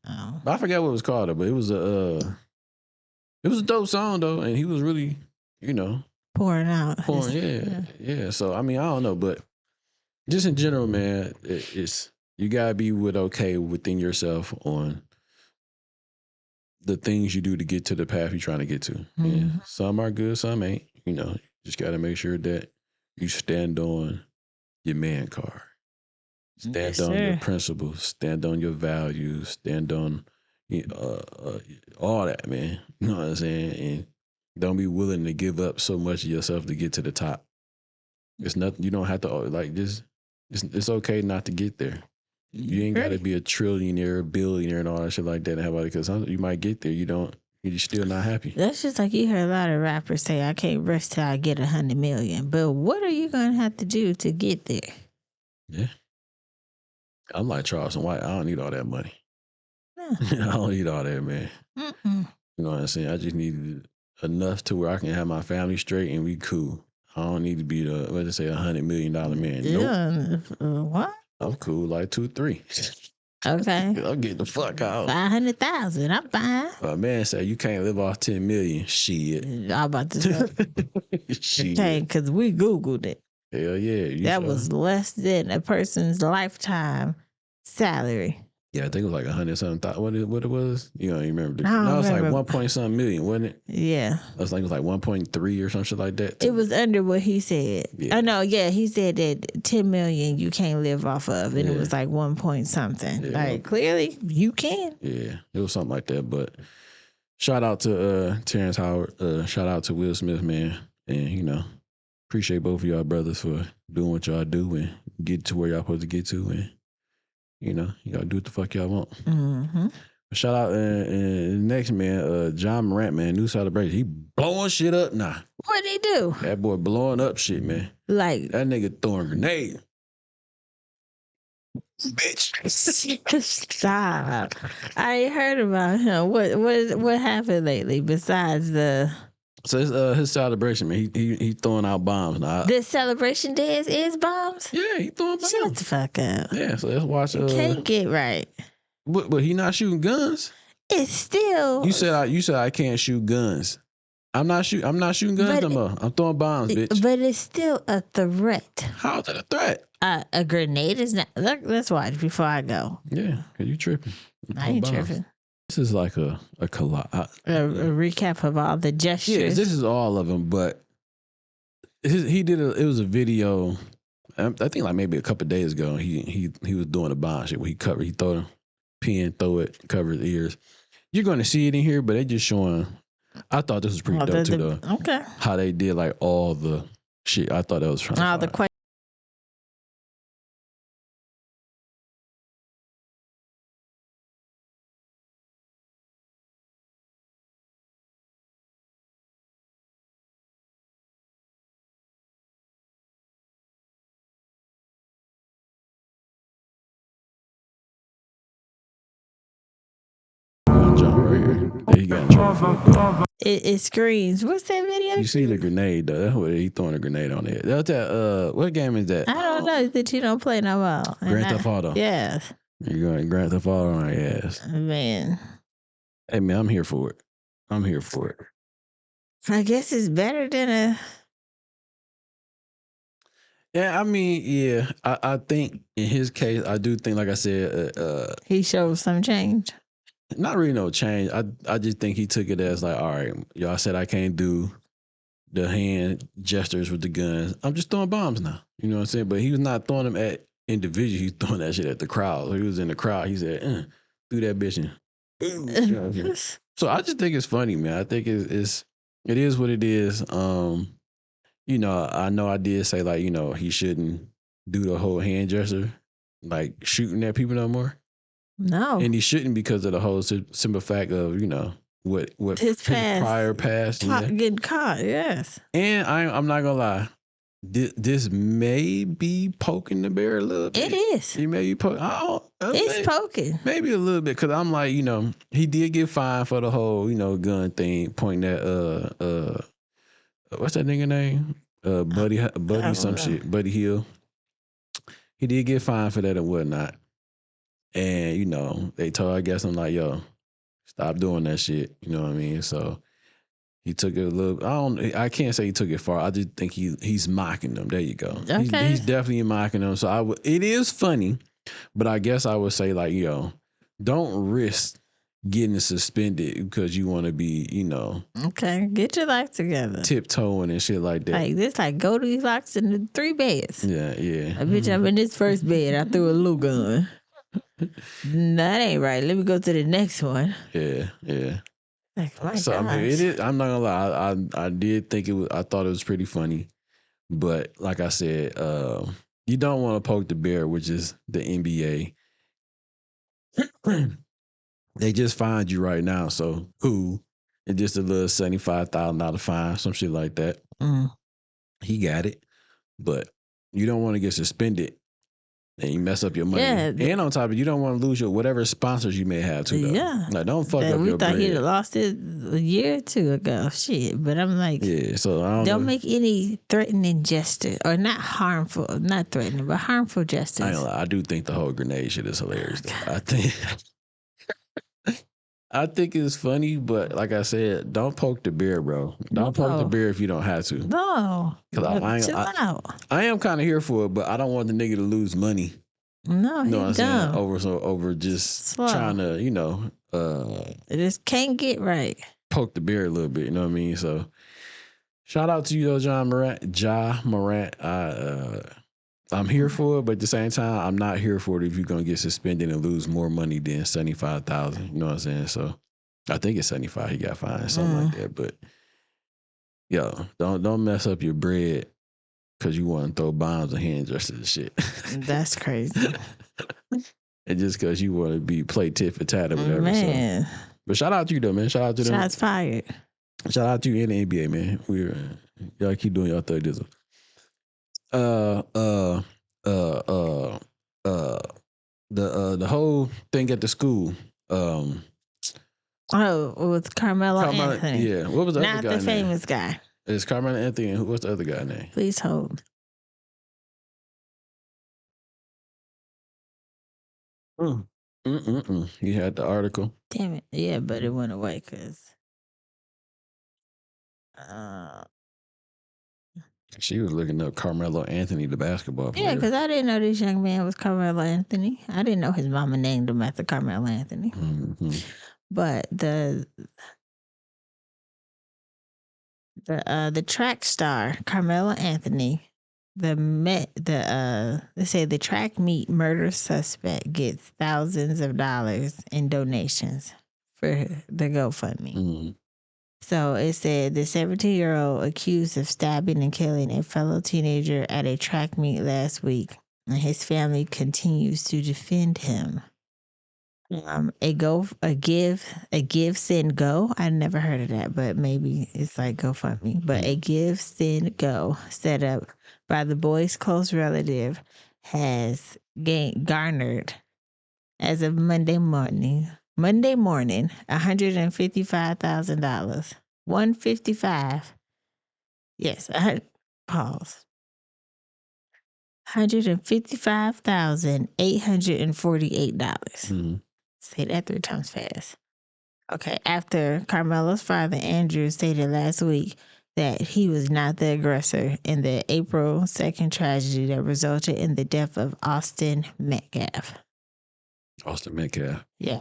Oh, But I forgot what it was called though. But it was a dope song though, and he was really pouring out. Yeah. So I mean, I don't know, but just in general, man, it's you gotta be okay within yourself on the things you do to get to the path you're trying to get to. Yeah, some are good, some ain't. Just gotta make sure that you stand on your man card, stand on your principles, stand on your values, stand on all that, man. You know what I'm saying? And don't be willing to give up so much of yourself to get to the top. It's nothing. You don't have to like this. It's okay not to get there. You ain't got to be a trillionaire, billionaire, and all that shit like that. And how about it? Because you might get there. You're still not happy. That's just like you heard a lot of rappers say, "I can't rest till I get 100 million." But what are you gonna have to do to get there? Yeah, I'm like Charleston White. I don't need all that money. I don't need all that, man. You know what I'm saying? I just need enough to where I can have my family straight and we cool. I don't need to be $100 million man. Yeah. Nope. What? I'm cool, like 2, 3. Okay. I'm getting the fuck out. 500,000. I'm fine. My man said you can't live off 10 million. Shit. I'm about to say. Shit. Okay, because we Googled it. Hell yeah. That was less than a person's lifetime salary. Yeah, I think it was like 100-something. What it was? You don't even remember. No, it was like 1-point-something million, wasn't it? Yeah. I was like, it was like 1.3 or some shit like that. It was under what he said. Yeah. Oh, no, yeah. He said that 10 million you can't live off of, and it was like 1 point something. Yeah. Like, clearly, you can. Yeah, it was something like that. But shout out to Terrence Howard. Shout out to Will Smith, man. And, appreciate both of y'all brothers for doing what y'all do and get to where y'all supposed to get to. And, you gotta do what the fuck y'all want. Mm-hmm. Shout out and next man, John Morant, man, new celebration. He blowing shit up now. What'd he do? That boy blowing up shit, man. Like that nigga throwing grenade. Bitch. Stop. I ain't heard about him. What happened lately besides the So it's his celebration, man. He throwing out bombs now. This celebration day is bombs? Yeah, he throwing bombs. Shut the fuck up. Yeah, so let's watch. Can't get right. But he not shooting guns. It's still. You said I can't shoot guns. I'm not shooting guns no more. I'm throwing bombs, bitch. But it's still a threat. How's that a threat? A grenade is not. Let's watch before I go. Yeah, cause you tripping. I ain't tripping. This is like a recap of all the gestures. Yeah, this is all of them. But he did. It was a video. I think like maybe a couple of days ago. He was doing a bomb shit where he throw the pin, throw it, cover his ears. You're going to see it in here, but they just showing. I thought this was pretty dope too, though. Okay. How they did like all the shit. I thought that was trying. All the questions. Jump right here. He got in trouble. It screams. What's that video? You see the grenade though. That's what he throwing a grenade on it. That's that. What game is that? I don't know that you don't play no more. Grand Theft Auto. Yes. You're going Grand Theft Auto on your ass. Man. Hey man, I'm here for it. I'm here for it. I guess it's better than a. Yeah, I mean, yeah. I think in his case, I do think, like I said, he showed some change. Not really no change. I just think he took it as like, all right, y'all said I can't do the hand gestures with the guns. I'm just throwing bombs now. You know what I'm saying? But he was not throwing them at individuals. He was throwing that shit at the crowd. So he was in the crowd. He said, do that bitch. You know what I'm saying? So I just think it's funny, man. I think it is what it is. You know I did say, like, you know, he shouldn't do the whole hand gesture, like shooting at people no more. No. And he shouldn't, because of the whole simple fact of, you know, what his prior past. Getting caught, yes. And I'm not going to lie. This may be poking the bear a little bit. It is. He may be poking. It's poking. Maybe a little bit, because I'm like, you know, he did get fined for the whole, you know, gun thing, pointing at, what's that nigga name? Buddy some shit. Buddy Hill. He did get fined for that and whatnot. And, you know, they told, I guess, I'm like, yo, stop doing that shit. You know what I mean? So he took it a little, I can't say he took it far. I just think he's mocking them. There you go. Okay. He's definitely mocking them. So it is funny, but I guess I would say, like, yo, don't risk getting suspended because you want to be, you know. Okay, get your life together. Tiptoeing and shit like that. Like this, like go to these locks in the 3 beds. Yeah. Bitch, I'm in this first bed. I threw a little gun. That ain't right. Let me go to the next one. Yeah. Like, my So gosh. I mean, it is. I'm not gonna lie. I did think it was. I thought it was pretty funny, but like I said, you don't want to poke the bear, which is the NBA. They just fined you right now, so who? It's just a little $75,000 fine, some shit like that. He got it, but you don't want to get suspended and you mess up your money. Yeah. And on top of it, you don't want to lose your whatever sponsors you may have too. Though. Yeah. Like, don't fuck up we your thought bread. he'd have lost it a year or two ago. Shit. But I'm like, yeah, so I don't make any threatening gestures, or not harmful, not threatening, but harmful gestures. I ain't gonna lie, I do think the whole grenade shit is hilarious. Though. I think it's funny, but like I said, don't poke the bear, bro. Don't poke the bear if you don't have to. No. Chill out. I am kind of here for it, but I don't want the nigga to lose money. No, you know what I'm dumb. saying? Over just trying to, you know, it just can't get right. Poke the bear a little bit, you know what I mean? So shout out to you though, Ja Morant. I'm here for it, but at the same time, I'm not here for it if you're gonna get suspended and lose more money than $75,000. You know what I'm saying? So I think it's 75. He got fined, something like that. But yo, don't mess up your bread because you want to throw bombs and hand gestures and shit. That's crazy. And just because you want to play tit for tat or whatever. Man. So. But shout out to you though, man. Shout out to them. Shots fired. Shout out to you in the NBA, man. Y'all keep doing y'all third dizzle. The whole thing at the school. With Carmelo Anthony. Yeah, what was the other guy? Not the the famous guy. It's Carmelo Anthony, and what's the other guy name? Please hold. You had the article. Damn it! Yeah, but it went away because. She was looking up Carmelo Anthony, the basketball player. Yeah, because I didn't know this young man was Carmelo Anthony. I didn't know his mama named him after Carmelo Anthony. Mm-hmm. But the track star Carmelo Anthony, they say the track meet murder suspect gets thousands of dollars in donations for the GoFundMe. Mm-hmm. So it said the 17-year-old accused of stabbing and killing a fellow teenager at a track meet last week, and his family continues to defend him. A give, send, go. I never heard of that, but maybe it's like GoFundMe. But a give, send, go set up by the boy's close relative has garnered, as of Monday morning, $155,000. 155. Yes, I had pause. $155,848. Say that 3 times fast. Okay, after Carmelo's father, Andrew, stated last week that he was not the aggressor in the April 2nd tragedy that resulted in the death of Austin Metcalf. Austin Metcalf. Yeah.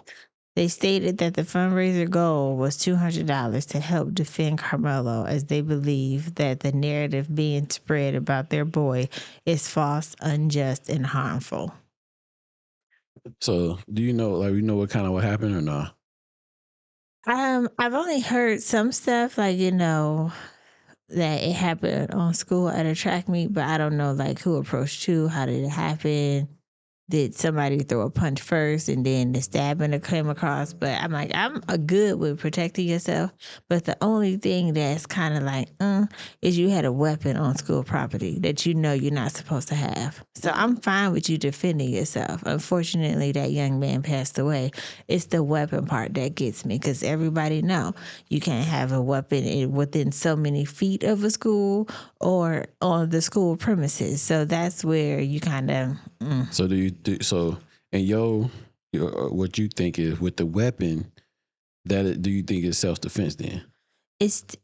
They stated that the fundraiser goal was $200 to help defend Carmelo, as they believe that the narrative being spread about their boy is false, unjust, and harmful. So, do you know what happened or not? I've only heard some stuff, that it happened on school at a track meet, but I don't know who approached who, how did it happen? Did somebody throw a punch first and then the stabbing came across? But I'm good with protecting yourself. But the only thing that's kind of is you had a weapon on school property that you're not supposed to have. So I'm fine with you defending yourself. Unfortunately, that young man passed away. It's the weapon part that gets me, because everybody know you can't have a weapon within so many feet of a school or on the school premises. So that's where you kind of... So what you think is with the weapon, do you think it's self-defense then? It's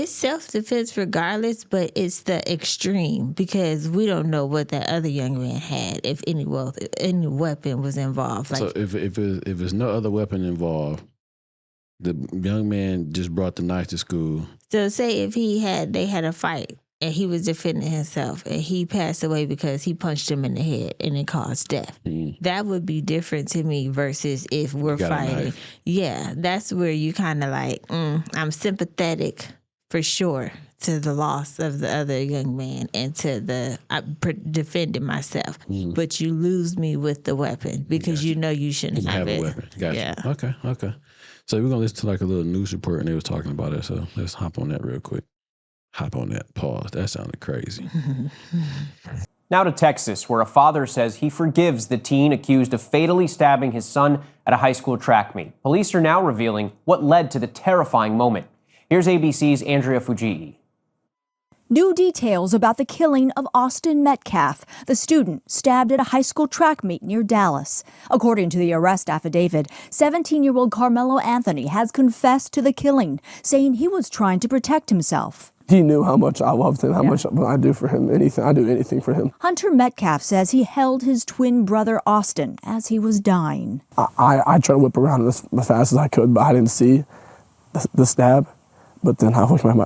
self-defense regardless, but it's the extreme, because we don't know what that other young man had, if any weapon was involved. So if there's no other weapon involved, the young man just brought the knife to school. So say if they had a fight and he was defending himself and he passed away because he punched him in the head and it caused death. That would be different to me versus if we're fighting. Yeah, that's where you kind of I'm sympathetic for sure to the loss of the other young man and to defending myself. But you lose me with the weapon because you shouldn't have it. A weapon. Gotcha. Yeah. Okay. So we're going to listen to a little news report and they was talking about it. So let's hop on that real quick. Hop on that. Pause. That sounded crazy. Now to Texas, where a father says he forgives the teen accused of fatally stabbing his son at a high school track meet. Police are now revealing what led to the terrifying moment. Here's ABC's Andrea Fujii. New details about the killing of Austin Metcalf, the student stabbed at a high school track meet near Dallas. According to the arrest affidavit, 17-year-old Carmelo Anthony has confessed to the killing, saying he was trying to protect himself. He knew how much I loved him, how much I do for him, I do anything for him. Hunter Metcalf says he held his twin brother Austin as he was dying. I tried to whip around as fast as I could, but I didn't see the stab. But then I looked at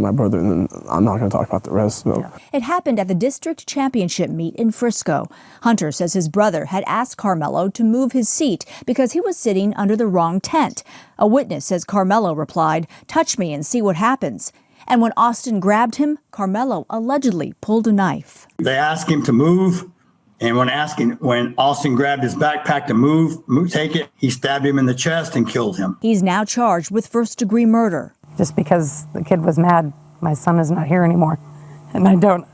my brother, and then I'm not going to talk about the rest. So. Yeah. It happened at the district championship meet in Frisco. Hunter says his brother had asked Carmelo to move his seat because he was sitting under the wrong tent. A witness says Carmelo replied, "Touch me and see what happens." And when Austin grabbed him, Carmelo allegedly pulled a knife. They asked him to move, and when Austin grabbed his backpack to take it, he stabbed him in the chest and killed him. He's now charged with first-degree murder. Just because the kid was mad, my son is not here anymore, and I don't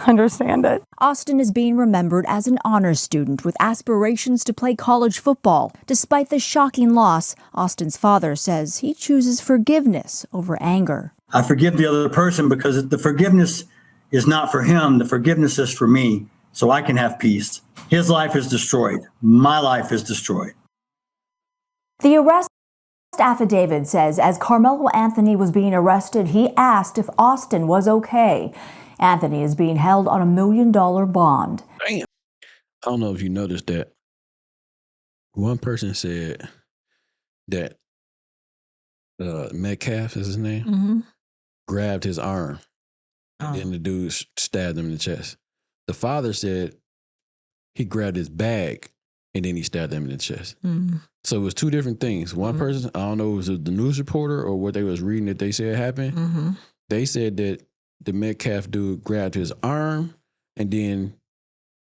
understand it. Austin is being remembered as an honors student with aspirations to play college football. Despite the shocking loss, Austin's father says he chooses forgiveness over anger. I forgive the other person because the forgiveness is not for him. The forgiveness is for me, so I can have peace. His life is destroyed. My life is destroyed. The arrest affidavit says as Carmelo Anthony was being arrested, he asked if Austin was okay. Anthony is being held on $1 million bond. Damn. I don't know if you noticed that. One person said that Metcalf is his name, grabbed his arm, and then the dude stabbed him in the chest. The father said he grabbed his bag and then he stabbed him in the chest. So it was two different things. One person, I don't know, was it the news reporter or what they was reading that they said happened? They said that the Metcalf dude grabbed his arm and then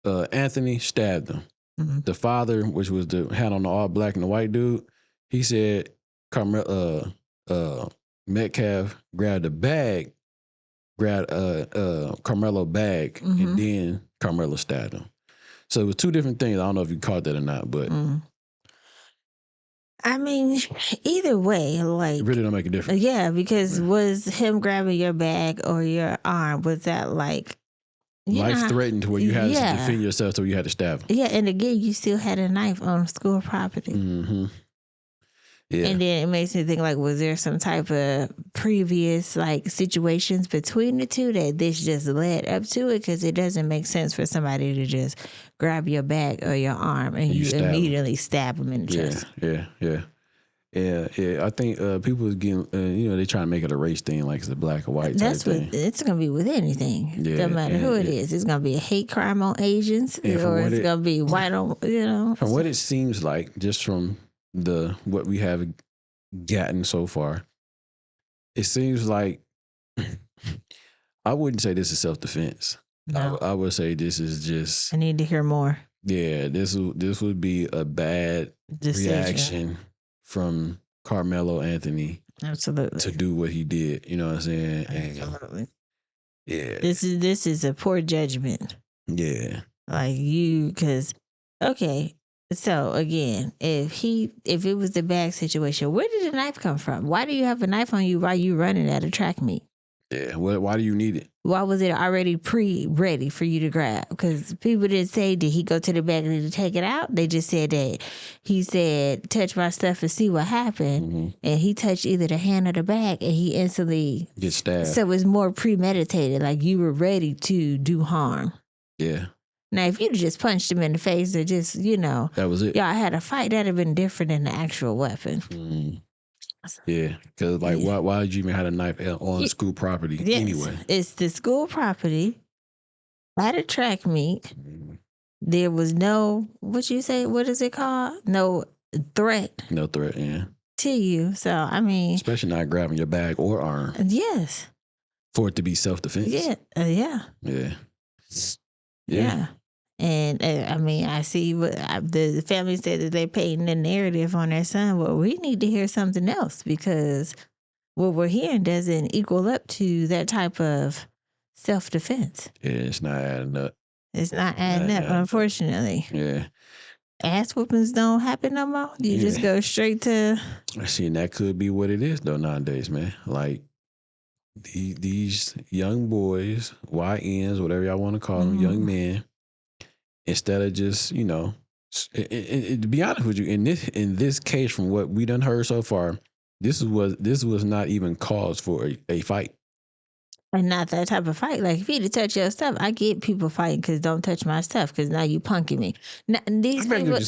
Anthony stabbed him. The father, which was the hat on the all black and the white dude, he said Metcalf grabbed a bag, Carmelo bag, and then Carmelo stabbed him. So it was two different things. I don't know if you caught that or not, but I mean, either way, like It really don't make a difference. Yeah, because was him grabbing your back or your arm, was that like Life threatened to where you had to Yeah. defend yourself, so you had to stab him. Yeah, and again, you still had a knife on school property. Mm-hmm. Yeah. And then it makes me think like, was there some type of previous like situations between the two that this just led up to it? Because it doesn't make sense for somebody to just grab your back or your arm and you stab 'em. immediately stab them in the chest. Yeah. I think people is getting, they trying to make it a race thing, like it's a black or white That's type what thing. it's gonna be with anything. Yeah, No matter who it is, it's gonna be a hate crime on Asians, And from or what it's gonna be white on. From what it seems like, just from what we have gotten so far, it seems like I wouldn't say this is self-defense. No. I would say this is just I need to hear more. Yeah, this would be a bad Decision. reaction from Carmelo Anthony Absolutely. to do what he did. You know what I'm saying? Absolutely. Yeah. This is a poor judgment. Yeah. Like because okay. So again, if it was the bag situation, where did the knife come from? Why do you have a knife on you while you running at a track meet? Yeah. Why do you need it? Why was it already pre-ready for you to grab? Because people didn't say, did he go to the bag and take it out? They just said that he said, touch my stuff and see what happened. Mm-hmm. And he touched either the hand or the bag and he instantly Get stabbed. So it's more premeditated, like you were ready to do harm. Yeah. Now, if you'd just punched him in the face or just, that was it. Y'all had a fight, that'd have been different than the actual weapon. Mm. Yeah, because why did you even have a knife on school property anyway? It's the school property at a track meet. There was no, what is it called? No threat. No threat, yeah. To you. So, I mean. Especially not grabbing your bag or arm. Yes. For it to be self-defense. Yeah. Yeah. Yeah. And I mean, I see what the family said that they're painting the narrative on their son. Well, we need to hear something else because what we're hearing doesn't equal up to that type of self-defense. Yeah, it's not adding up. It's not adding up, unfortunately. Yeah. Ass whoopings don't happen no more. You just go straight to. See, and that could be what it is though nowadays, man. Like these young boys, YNs, whatever y'all want to call them, young men. Instead of just, to be honest with you, in this case, from what we done heard so far, this was not even cause for a fight. And not that type of fight. Like if you touch your stuff, I get people fighting because don't touch my stuff because now you punking me. Now, these people,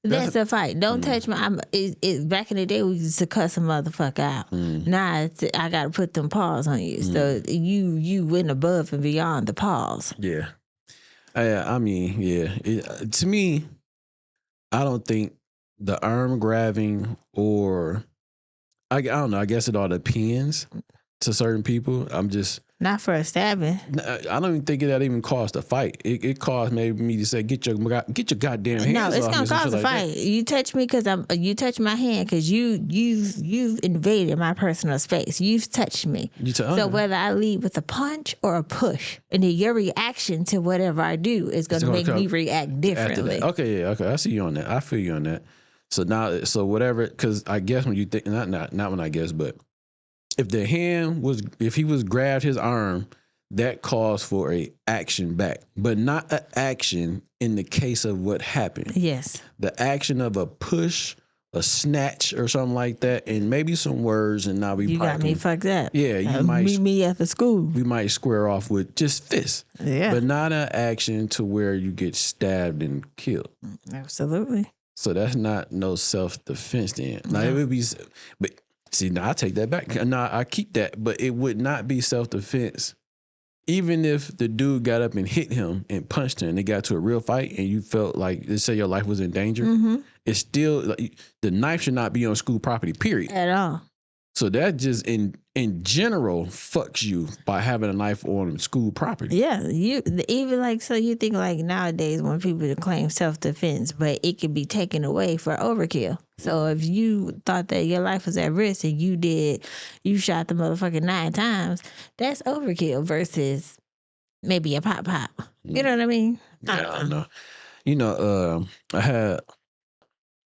that's a fight. Don't touch my. Back in the day, we used to cuss a motherfucker out. Now I got to put them paws on you. So you went above and beyond the paws. Yeah. I mean, to me, I don't think the arm grabbing or I don't know. I guess it all depends to certain people. I'm just not for a stabbing. I don't even think that even caused a fight. It caused maybe me to say, get your goddamn hands off. No, it's gonna cause a fight. You touch me because you touch my hand because you've invaded my personal space. You've touched me. So whether I lead with a punch or a push, and then your reaction to whatever I do is gonna make me react differently. Okay, I see you on that. I feel you on that. So now, whatever, because I guess when you think not when I guess, but if he was grabbed his arm, that calls for a action back, but not an action in the case of what happened. Yes. The action of a push, a snatch or something like that, and maybe some words, and now you got me fucked up. Yeah, you might meet me at the school. We might square off with just fists. Yeah. But not an action to where you get stabbed and killed. Absolutely. So that's not no self-defense then. Now it would be, but see, now I take that back. Now I keep that, but it would not be self-defense. Even if the dude got up and hit him and punched him and they got to a real fight and you felt like, let's say your life was in danger, it's still, like, the knife should not be on school property, period. At all. So that just in general fucks you by having a knife on school property. Yeah, you think like nowadays when people claim self-defense, but it can be taken away for overkill. So if you thought that your life was at risk and you shot the motherfucker 9 times, that's overkill versus maybe a pop. You know what I mean? Yeah, I don't know. I had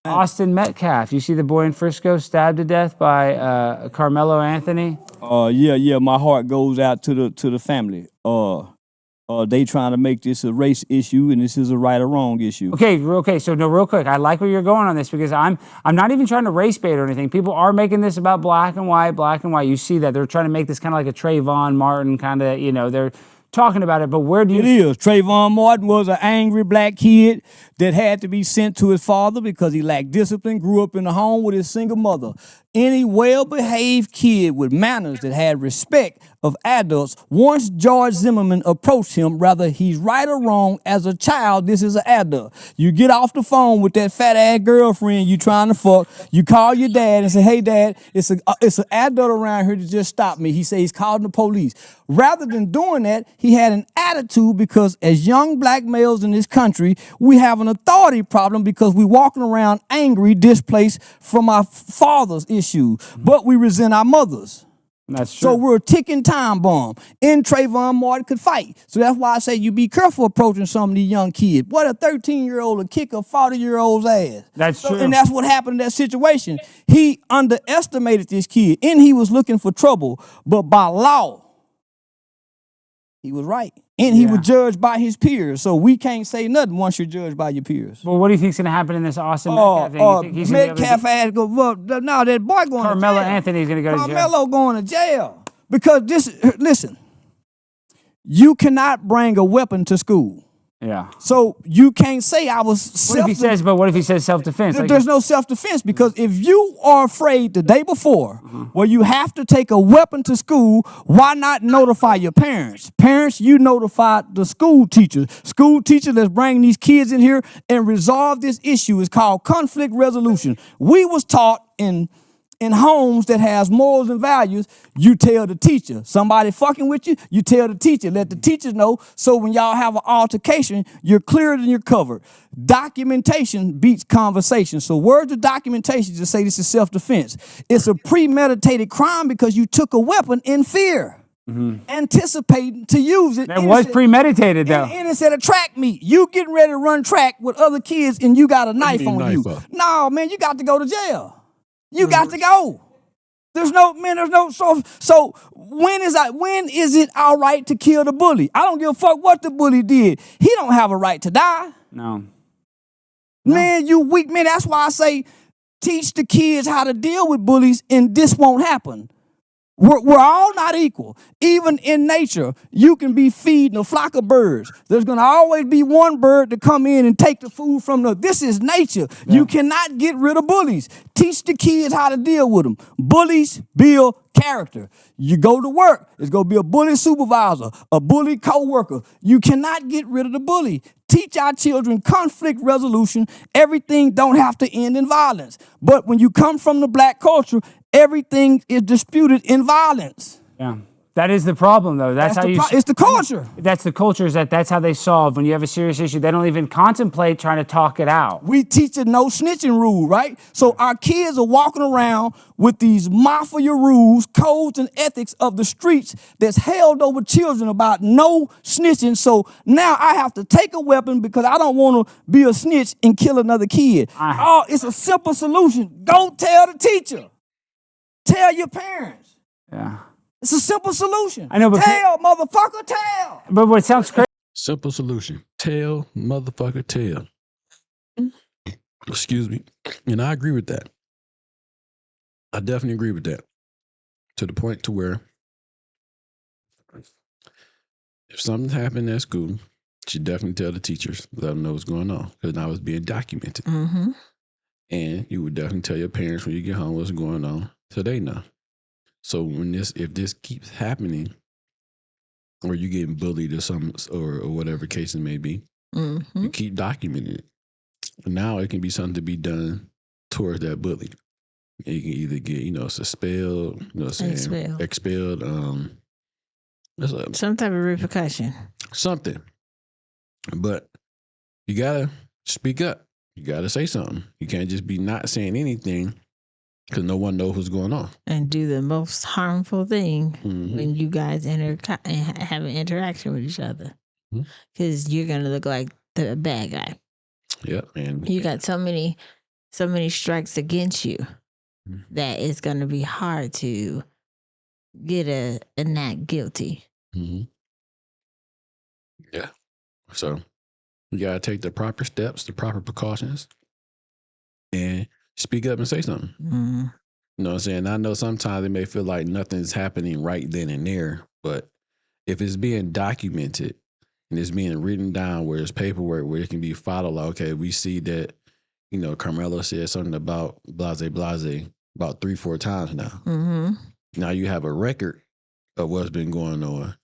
Austin Metcalf. You see the boy in Frisco stabbed to death by Carmelo Anthony? Yeah. My heart goes out to the family. They trying to make this a race issue, and this is a right or wrong issue. Okay. So no, real quick, I like where you're going on this because I'm not even trying to race bait or anything. People are making this about black and white. You see that they're trying to make this kind of like a Trayvon Martin kind of. They're talking about it, but where do you... It is. Trayvon Martin was an angry black kid that had to be sent to his father because he lacked discipline, grew up in a home with his single mother. Any well-behaved kid with manners that had respect of adults, once George Zimmerman approached him, whether he's right or wrong, as a child, this is an adult. You get off the phone with that fat-ass girlfriend you trying to fuck, you call your dad and say, hey, Dad, it's an adult around here that just stopped me. He says he's calling the police. Rather than doing that, he had an attitude because as young black males in this country, we have an authority problem because we walking around angry, displaced from our father's issues, but we resent our mothers. That's true. So we're a ticking time bomb. And Trayvon Martin could fight. So that's why I say you be careful approaching some of these young kids. What a 13-year-old will kick a 40-year-old's ass. That's true. And that's what happened in that situation. He underestimated this kid, and he was looking for trouble. But by law, he was right. And he was judged by his peers. So we can't say nothing once you're judged by your peers. Well, what do you think's going to happen in this Austin Metcalf thing? You think he's Metcalf had to go, no, that boy going Carmelo to jail. Anthony's going to go to jail. Carmelo going to jail. Because listen, you cannot bring a weapon to school. Yeah. So you can't say I was what if he says self-defense? There's no self-defense because if you are afraid the day before where you have to take a weapon to school, why not notify your parents? Parents, you notify the school teachers. School teachers, let's bring these kids in here and resolve this issue. It's called conflict resolution. We was taught in homes that has morals and values, you tell the teacher. Somebody fucking with you, you tell the teacher. Let the teachers know so when y'all have an altercation, you're cleared and you're covered. Documentation beats conversation. So words of documentation just say this is self-defense. It's a premeditated crime because you took a weapon in fear. Anticipating to use it. That was premeditated, though. And it's at a track meet. You getting ready to run track with other kids and you got a knife on you. No, man, you got to go to jail. You got to go. So when is it all right to kill the bully? I don't give a fuck what the bully did. He don't have a right to die. No. Man, you weak man. That's why I say teach the kids how to deal with bullies and this won't happen. We're all not equal. Even in nature, you can be feeding a flock of birds. There's going to always be one bird to come in and take the food from the... This is nature. Yeah. You cannot get rid of bullies. Teach the kids how to deal with them. Bullies build character. You go to work, it's going to be a bully supervisor, a bully co-worker. You cannot get rid of the bully. Teach our children conflict resolution. Everything don't have to end in violence. But when you come from the black culture, everything is disputed in violence. Yeah. That is the problem, though. It's the culture. That's the culture, is that's how they solve. When you have a serious issue, they don't even contemplate trying to talk it out. We teach a no snitching rule, right? So our kids are walking around with these mafia rules, codes, and ethics of the streets that's held over children about no snitching. So now I have to take a weapon because I don't want to be a snitch and kill another kid. It's a simple solution. Go tell the teacher. Tell your parents. Yeah. It's a simple solution. I know, but tell, motherfucker, tell. But what sounds crazy. Simple solution. Tell, motherfucker, tell. Excuse me. And I agree with that. I definitely agree with that. To the point to where if something happened at school, you should definitely tell the teachers, let them know what's going on. Because now it's being documented. Mm-hmm. And you would definitely tell your parents when you get home what's going on so they know. So if this keeps happening, or you getting bullied or whatever case it may be, you keep documenting it. Now it can be something to be done towards that bully. You can either get, expelled, expelled, some type of repercussion. Something. But you gotta speak up. You gotta say something. You can't just be not saying anything. Because no one knows what's going on. And do the most harmful thing when you guys have an interaction with each other. Because you're going to look like the bad guy. Yep. And you got so many so many strikes against you that it's going to be hard to get a not guilty. Mm-hmm. Yeah. So you got to take the proper steps, the proper precautions, and speak up and say something. Mm-hmm. You know what I'm saying? I know sometimes it may feel like nothing's happening right then and there, but if it's being documented and it's being written down where it's paperwork where it can be followed, like, okay, we see that, Carmelo said something about blase about 3-4 times now. Mm-hmm. Now you have a record of what's been going on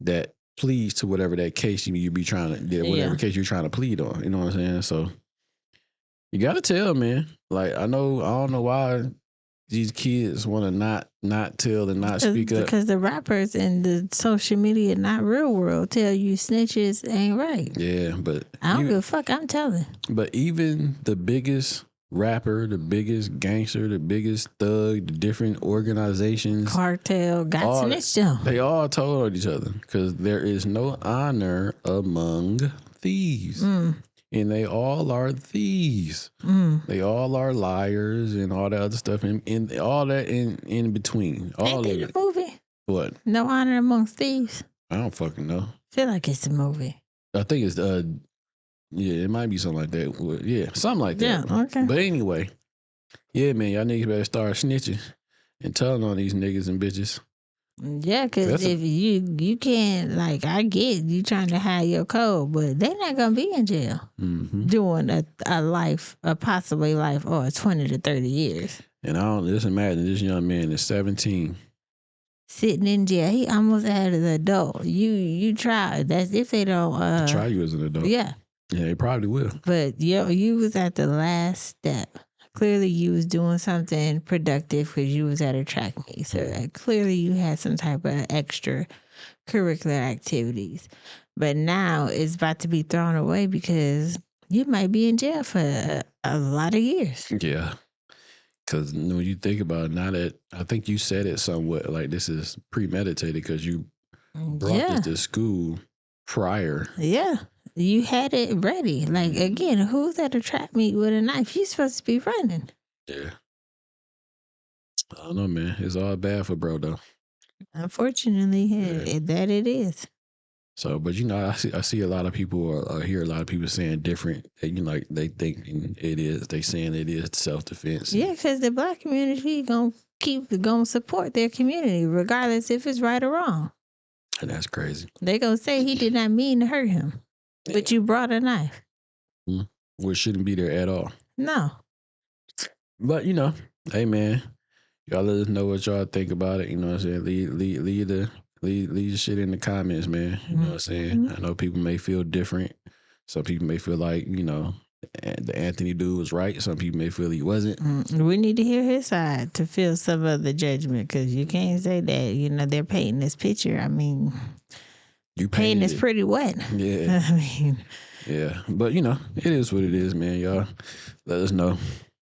that pleads to whatever that case you be trying to, whatever case you're trying to plead on. You know what I'm saying? So you got to tell, man. Like, I don't know why these kids want to not tell and not speak up. Because the rappers and the social media, not real world, tell you snitches ain't right. Yeah, but I don't give a fuck. I'm telling. But even the biggest rapper, the biggest gangster, the biggest thug, the different organizations, cartel, got snitched them. They all told on each other because there is no honor among thieves. And they all are thieves. They all are liars and all that other stuff, and all that in between. All Ain't of it a movie? What? No Honor Amongst Thieves. I don't fucking know. Feel like it's a movie. I think it's yeah, it might be something like that. Well, yeah, something like that. Yeah, okay. But anyway, yeah, man, y'all niggas better start snitching and telling on these niggas and bitches. Yeah, because if you can't, like, I get you trying to hide your code, but they're not going to be in jail doing a possibly life or 20 to 30 years. And just imagine this young man is 17. Sitting in jail. He almost had an adult. You try. That's if they don't. Try you as an adult. Yeah. Yeah, they probably will. But you was at the last step. Clearly, you was doing something productive because you was at a track meet. So clearly, you had some type of extra curricular activities. But now it's about to be thrown away because you might be in jail for a lot of years. Yeah. Because when you think about it, now that I think you said it somewhat like this is premeditated because you brought this to school prior. Yeah. You had it ready. Like, again, who's at a track meet with a knife? You're supposed to be running. Yeah. I don't know, man. It's all bad for bro, though. Unfortunately, that it is. So, but I see a lot of people or hear a lot of people saying different. Like they think it is. They saying it is self-defense. Yeah, because the black community gonna support their community regardless if it's right or wrong. And that's crazy. They gonna say he did not mean to hurt him, but you brought a knife. Which shouldn't be there at all. No. But hey man, y'all let us know what y'all think about it. You know what I'm saying? Leave the shit in the comments, man. You know what I'm saying? I know people may feel different. Some people may feel like, the Anthony dude was right. Some people may feel he wasn't. We need to hear his side to feel some of the judgment because you can't say that, they're painting this picture. I mean, painting is pretty wet. Yeah. I mean. Yeah. But, it is what it is, man. Y'all let us know.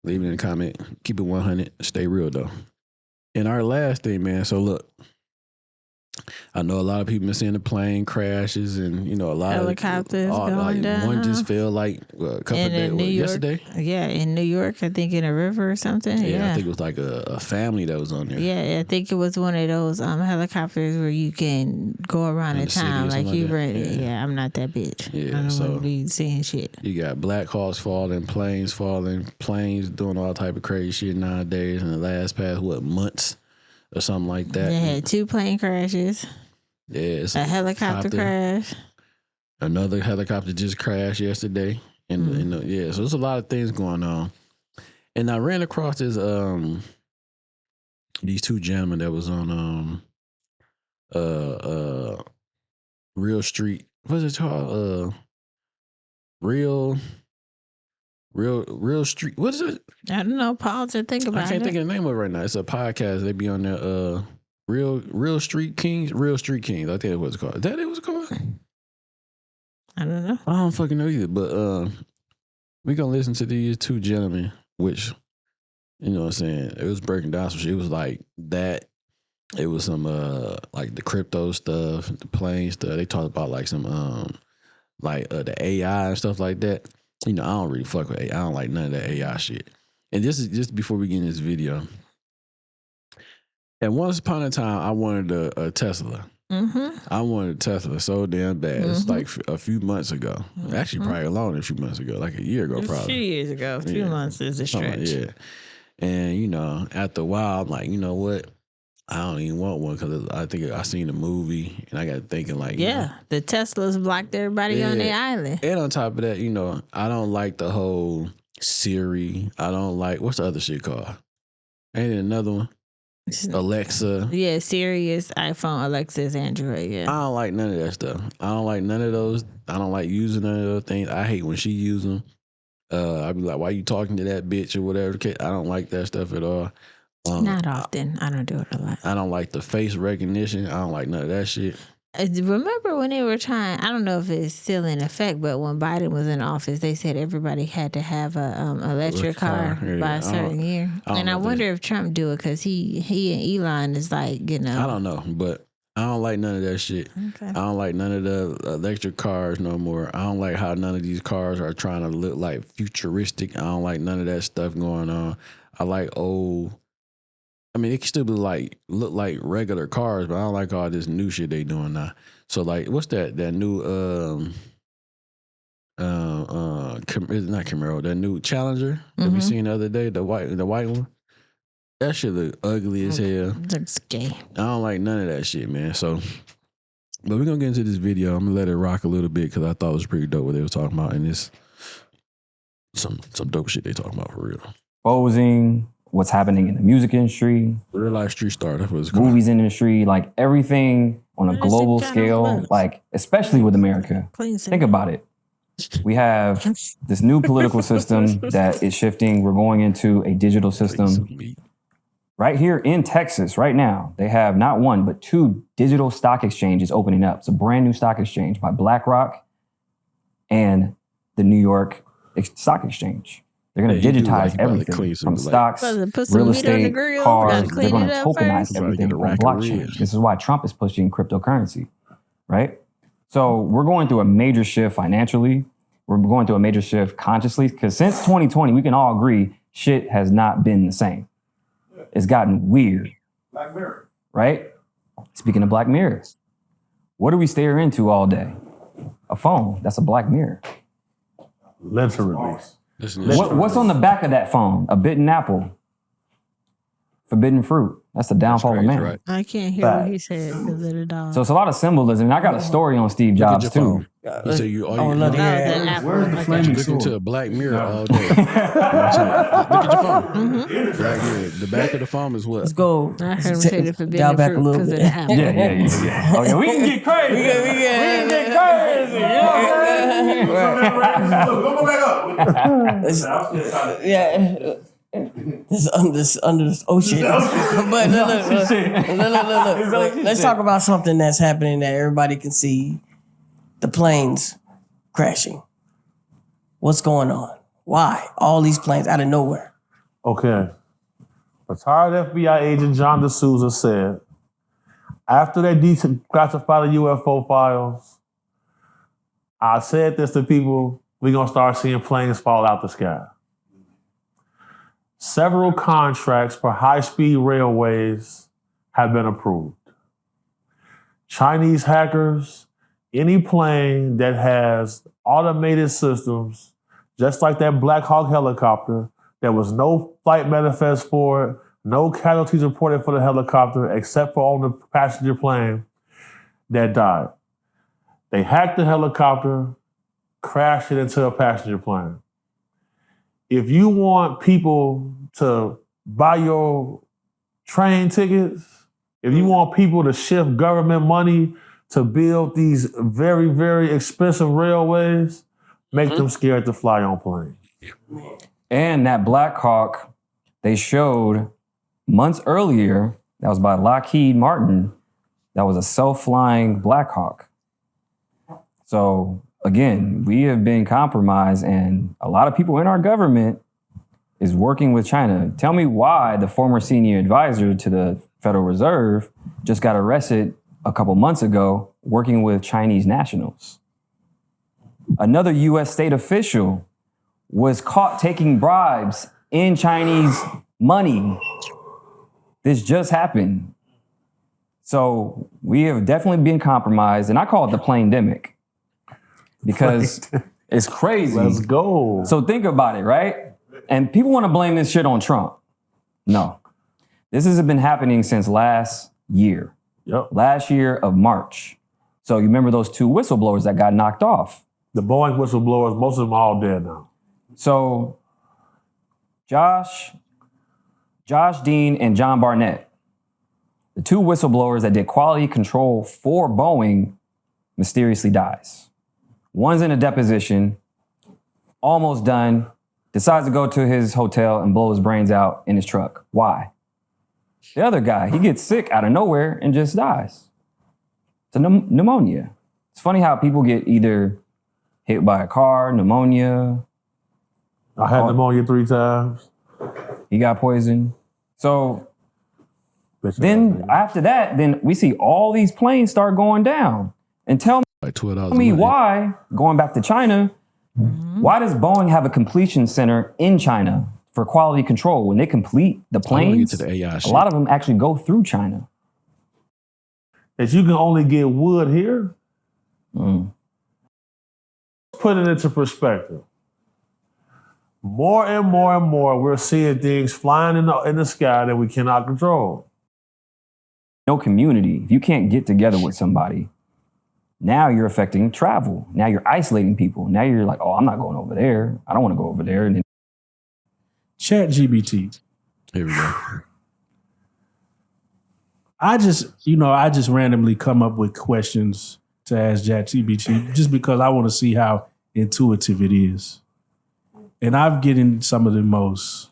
Leave it in the comment. Keep it 100. Stay real, though. And our last thing, man. So, look. I know a lot of people been seeing the plane crashes and, a lot helicopters of going down. One just fell like a couple of days, yesterday? Yeah, in New York, I think in a river or something. Yeah. I think it was like a family that was on there. Yeah, I think it was one of those helicopters where you can go around the town like you ready. Yeah, I'm not that bitch. Yeah, I don't want to be seeing shit. You got Black Hawks falling, planes doing all type of crazy shit nowadays in the last past, months? Or something like that. They had 2 plane crashes. Yeah, a helicopter crash. Another helicopter just crashed yesterday. And so there's a lot of things going on. And I ran across this these 2 gentlemen that was on Real Street. What's it called? Real Street. What is it? I don't know. Pause and think about it. I can't think of the name of it right now. It's a podcast. They be on there. Real Street Kings. Real Street Kings. I think that's what it's called. Is that it was called? I don't know. I don't fucking know either. But we gonna listen to these 2 gentlemen, which you know what I'm saying. It was breaking down some shit. It was like that. It was some like the crypto stuff, the plane stuff. They talked about like some the AI and stuff like that. I don't really fuck with AI. I don't like none of that AI shit. and this is just before we get in this video. And once upon a time, I wanted a Tesla. I wanted a Tesla so damn bad. It's like a few months ago. Actually, probably longer than a few months ago, like a year ago, probably. A few years ago. A few months is a stretch. Yeah. And, after a while, I'm like, you know what? I don't even want one because I think I seen a movie and I got thinking like, the Teslas blocked everybody on their island. And on top of that, I don't like the whole Siri. I don't like, what's the other shit called? Ain't it another one? Alexa. Yeah, Siri is iPhone, Alexa is Android, I don't like none of that stuff. I don't like none of those. I don't like using none of those things. I hate when she use them. I'd be like, why you talking to that bitch or whatever? I don't like that stuff at all. Not often. I don't do it a lot. I don't like the face recognition. I don't like none of that shit. Remember when they were trying, I don't know if it's still in effect, but when Biden was in office, they said everybody had to have a electric car by a certain year. And I wonder if Trump do it because he and Elon is like, I don't know, but I don't like none of that shit. Okay. I don't like none of the electric cars no more. I don't like how none of these cars are trying to look like futuristic. I don't like none of that stuff going on. I like old. I mean, it can still be look like regular cars, but I don't like all this new shit they doing now. So like, what's that new not Camaro, that new Challenger that we seen the other day, the white one. That shit look ugly as hell. Looks gay. I don't like none of that shit, man. So, but we're gonna get into this video. I'm gonna let it rock a little bit because I thought it was pretty dope what they were talking about, and it's some dope shit they talking about for real. Exposing what's happening in the music industry, real life street star, that's what it's called. Movies industry, like everything on a global scale, like especially with America. Think about it. We have this new political system that is shifting. We're going into a digital system. Right here in Texas, right now, they have not one, but 2 digital stock exchanges opening up. It's a brand new stock exchange by BlackRock and the New York Stock Exchange. They're going to digitize everything from stocks, real estate, cars. They're going to tokenize everything on blockchain. This is why Trump is pushing cryptocurrency, right? So we're going through a major shift financially. We're going through a major shift consciously because since 2020, we can all agree shit has not been the same. It's gotten weird. Black Mirror. Right? Speaking of Black Mirror, what do we stare into all day? A phone. That's a Black Mirror. Literally. What's on the back of that phone? A bitten apple. Forbidden fruit. That's the downfall of man. Right? I can't hear what he said because of the dog. So it's a lot of symbolism. And I got a story on Steve Jobs too. So looking to a Black Mirror all day. Look at your phone. Black Mirror. The back of the phone is what? Let's go. I heard him say the forbidden back a fruit little because of bit. the apple. Yeah. Oh yeah, we can get crazy. We can get crazy. It's under this ocean. But look. Let's talk about something that's happening that everybody can see. The planes crashing. What's going on? Why? All these planes out of nowhere. Okay. Retired FBI agent John D'Souza said, after they declassified the UFO files, I said this to people, we're going to start seeing planes fall out the sky. Several contracts for high-speed railways have been approved. Chinese hackers, any plane that has automated systems, just like that Black Hawk helicopter, there was no flight manifest for it, no casualties reported for the helicopter except for on the passenger plane that died. They hacked the helicopter, crashed it into a passenger plane. If you want people to buy your train tickets, if you want people to shift government money to build these very, very expensive railways, make them scared to fly on planes. And that Black Hawk, they showed months earlier, that was by Lockheed Martin, that was a self-flying Black Hawk. So again, we have been compromised and a lot of people in our government is working with China. Tell me why the former senior advisor to the Federal Reserve just got arrested a couple months ago working with Chinese nationals. Another U.S. state official was caught taking bribes in Chinese money. This just happened. So we have definitely been compromised, and I call it the plane-demic because it's crazy. Let's go. So think about it, right? And people want to blame this shit on Trump. No. This has been happening since last year. Yep. Last year of March. So you remember those 2 whistleblowers that got knocked off? The Boeing whistleblowers, most of them are all dead now. So Josh Dean, and John Barnett, the 2 whistleblowers that did quality control for Boeing, mysteriously dies. One's in a deposition, almost done, decides to go to his hotel and blow his brains out in his truck. Why? The other guy, he gets sick out of nowhere and just dies. It's a pneumonia. It's funny how people get either hit by a car, pneumonia. I had pneumonia 3 times. He got poisoned. So then after that, then we see all these planes start going down. And tell me why, going back to China, why does Boeing have a completion center in China for quality control? When they complete the planes, to the AI a shit. lot of them actually go through China. That you can only get wood here? Put it into perspective. More and more and more, we're seeing things flying in the sky that we cannot control. No community. If you can't get together with somebody, now you're affecting travel. Now you're isolating people. Now you're like, oh, I'm not going over there. I don't want to go over there. And then ChatGPT. Here we go. I just randomly come up with questions to ask ChatGPT just because I want to see how intuitive it is. And I'm getting some of the most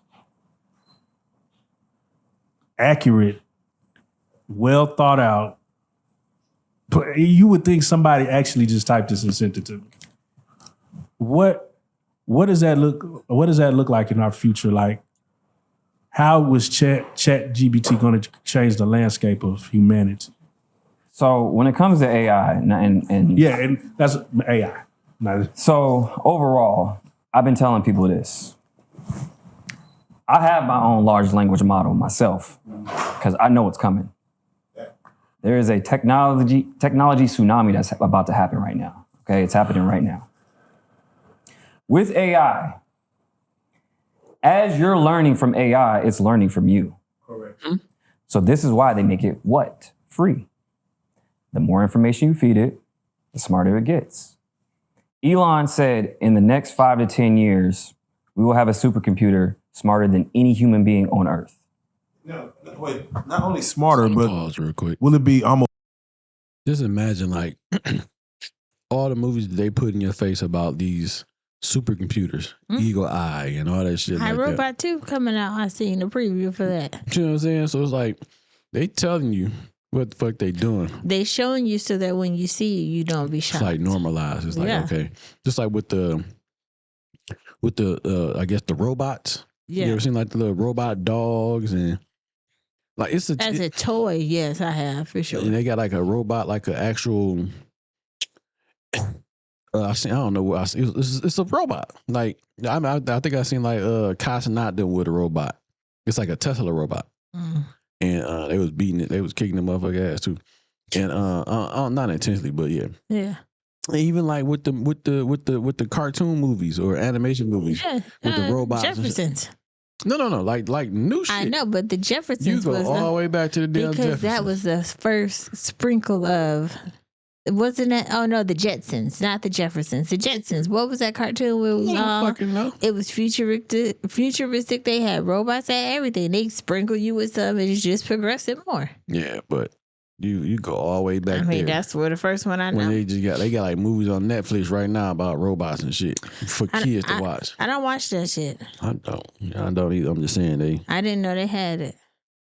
accurate, well thought out. But you would think somebody actually just typed this and sent it to me. What does that look like in our future? Like, how was ChatGPT going to change the landscape of humanity? So when it comes to AI and that's AI. So overall, I've been telling people this. I have my own large language model myself because I know what's coming. There is a technology tsunami that's about to happen right now. Okay, it's happening right now. With AI, as you're learning from AI, it's learning from you. Correct. So this is why they make it what? Free. The more information you feed it, the smarter it gets. Elon said in the next 5 to 10 years, we will have a supercomputer smarter than any human being on Earth. No, wait, not only smarter, but pause real quick. Will it be almost? Just imagine like all the movies that they put in your face about these supercomputers, Eagle Eye, and all that shit. iRobot that. 2 coming out. I seen the preview for that. You know what I'm saying? So it's like they telling you what the fuck they doing. They showing you so that when you see it, you don't be shocked. It's like normalized. It's like, okay. Just like with the I guess the robots. Yeah. You ever seen like the little robot dogs and like it's as a toy, yes, I have for sure. And they got like a robot, like an actual I don't know what it's a robot. Like I think I seen like Cosmonaut with a robot. It's like a Tesla robot. And they was beating it, they was kicking the motherfucker ass too. And not intentionally, but yeah. Yeah. Even like with the cartoon movies or animation movies, with the robots. Jeffersons. No, like new shit. I know, but the Jeffersons You go was all the way back to the damn because Jeffersons. that was the first sprinkle of. Wasn't that? Oh no, the Jetsons, not the Jeffersons. The Jetsons. What was that cartoon? Where it was, I don't fucking know. It was futuristic. They had robots, they had everything. They sprinkle you with some, and it's just progressing more. Yeah, but you go all the way back. I mean, there. that's where the first one I know. When they got like movies on Netflix right now about robots and shit for kids to watch. I don't watch that shit. I don't either. I'm just saying I didn't know they had it.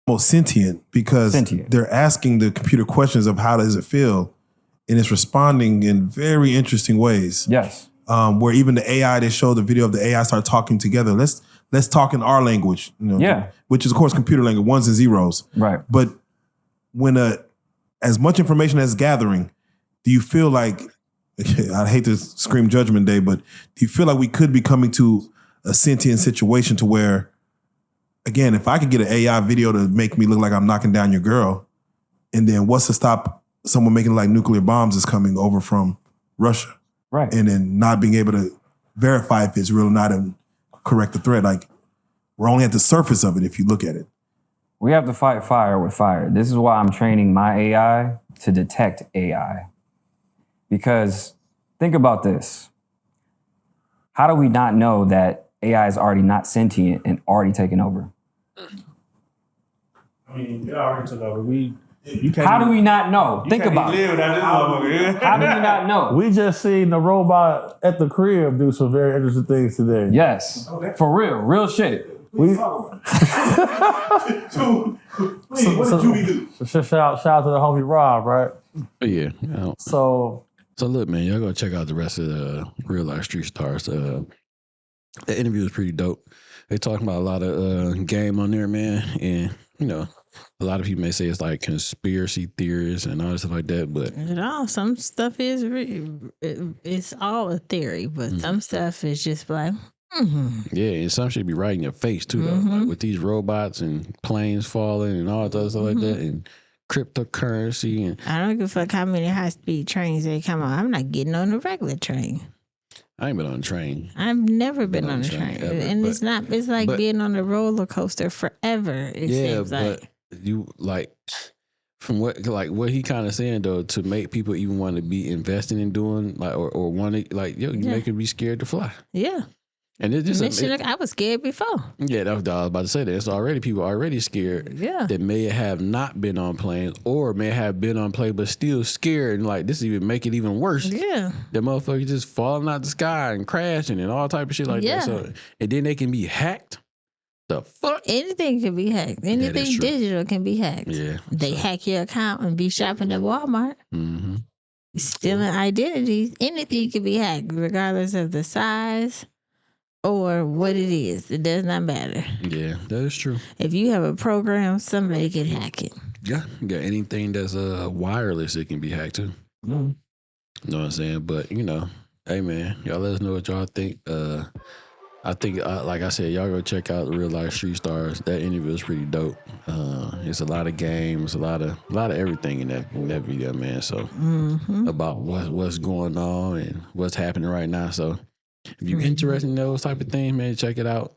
Almost sentient because they're asking the computer questions of how does it feel, and it's responding in very interesting ways. Yes. Where even the AI, they show the video of the AI start talking together. Let's talk in our language. Which is of course computer language, ones and zeros. Right. But when as much information as gathering, do you feel like, I hate to scream Judgment Day, but do you feel like we could be coming to a sentient situation to where again, if I could get an AI video to make me look like I'm knocking down your girl, and then what's to stop someone making like nuclear bombs is coming over from Russia, right? And then not being able to verify if it's real or not and correct the threat. Like, we're only at the surface of it if you look at it. We have to fight fire with fire. This is why I'm training my AI to detect AI. Because think about this. How do we not know that AI is already not sentient and already taken over? I mean, it already took over. How do we not know? Think about it. How do we not know? We just seen the robot at the crib do some very interesting things today. Yes, for real shit. What did you do? Shout out to the homie Rob, right? Yeah. So look, man, y'all go check out the rest of the Real Life Street Stars. The interview was pretty dope. They talking about a lot of game on there, man, and you know, a lot of people may say it's like conspiracy theories and all this stuff like that, but some stuff is it's all a theory, but some stuff is just like. Yeah, and some should be right in your face too, though. Like with these robots and planes falling and all that other stuff like that, and cryptocurrency. And I don't give a fuck how many high-speed trains they come on. I'm not getting on a regular train. I ain't been on a train. I've never been on a train, ever, and it's like being on a roller coaster forever. It seems like. You like from what he kind of saying though, to make people even want to be investing in doing like or want to like you make them be scared to fly. Yeah. And it's just I was scared before. Yeah, that was I was about to say that. It's already people already scared. Yeah. That may have not been on planes or may have been on planes but still scared, and like this even make it even worse. Yeah. The motherfuckers just falling out the sky and crashing and all type of shit like that. So and then they can be hacked. The fuck? Anything can be hacked. Anything digital can be hacked. Yeah. They hack your account and be shopping at Walmart. Mm-hmm. Stealing identities. Anything can be hacked, regardless of the size or what it is. It does not matter. Yeah, that is true. If you have a program, somebody can hack it. Yeah. You got anything that's wireless, it can be hacked too. You know what I'm saying? But you know, hey man, y'all let us know what y'all think. I think, like I said, y'all go check out the Real Life Street Stars. That interview is pretty dope. It's a lot of games, a lot of everything in that video, man. So about what's going on and what's happening right now. So if you're interested in those type of things, man, check it out.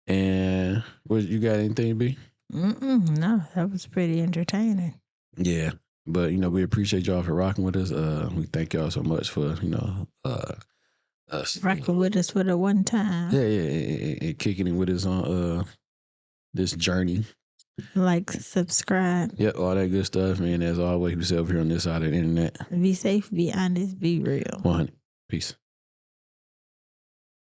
And what you got anything, B? No, that was pretty entertaining. Yeah, but you know we appreciate y'all for rocking with us. We thank y'all so much for rocking with us for the one time. Yeah, and kicking it with us on this journey. Like, subscribe. Yep, all that good stuff, man. As always, we sit over here on this side of the internet. Be safe, be honest, be real. 100. Peace.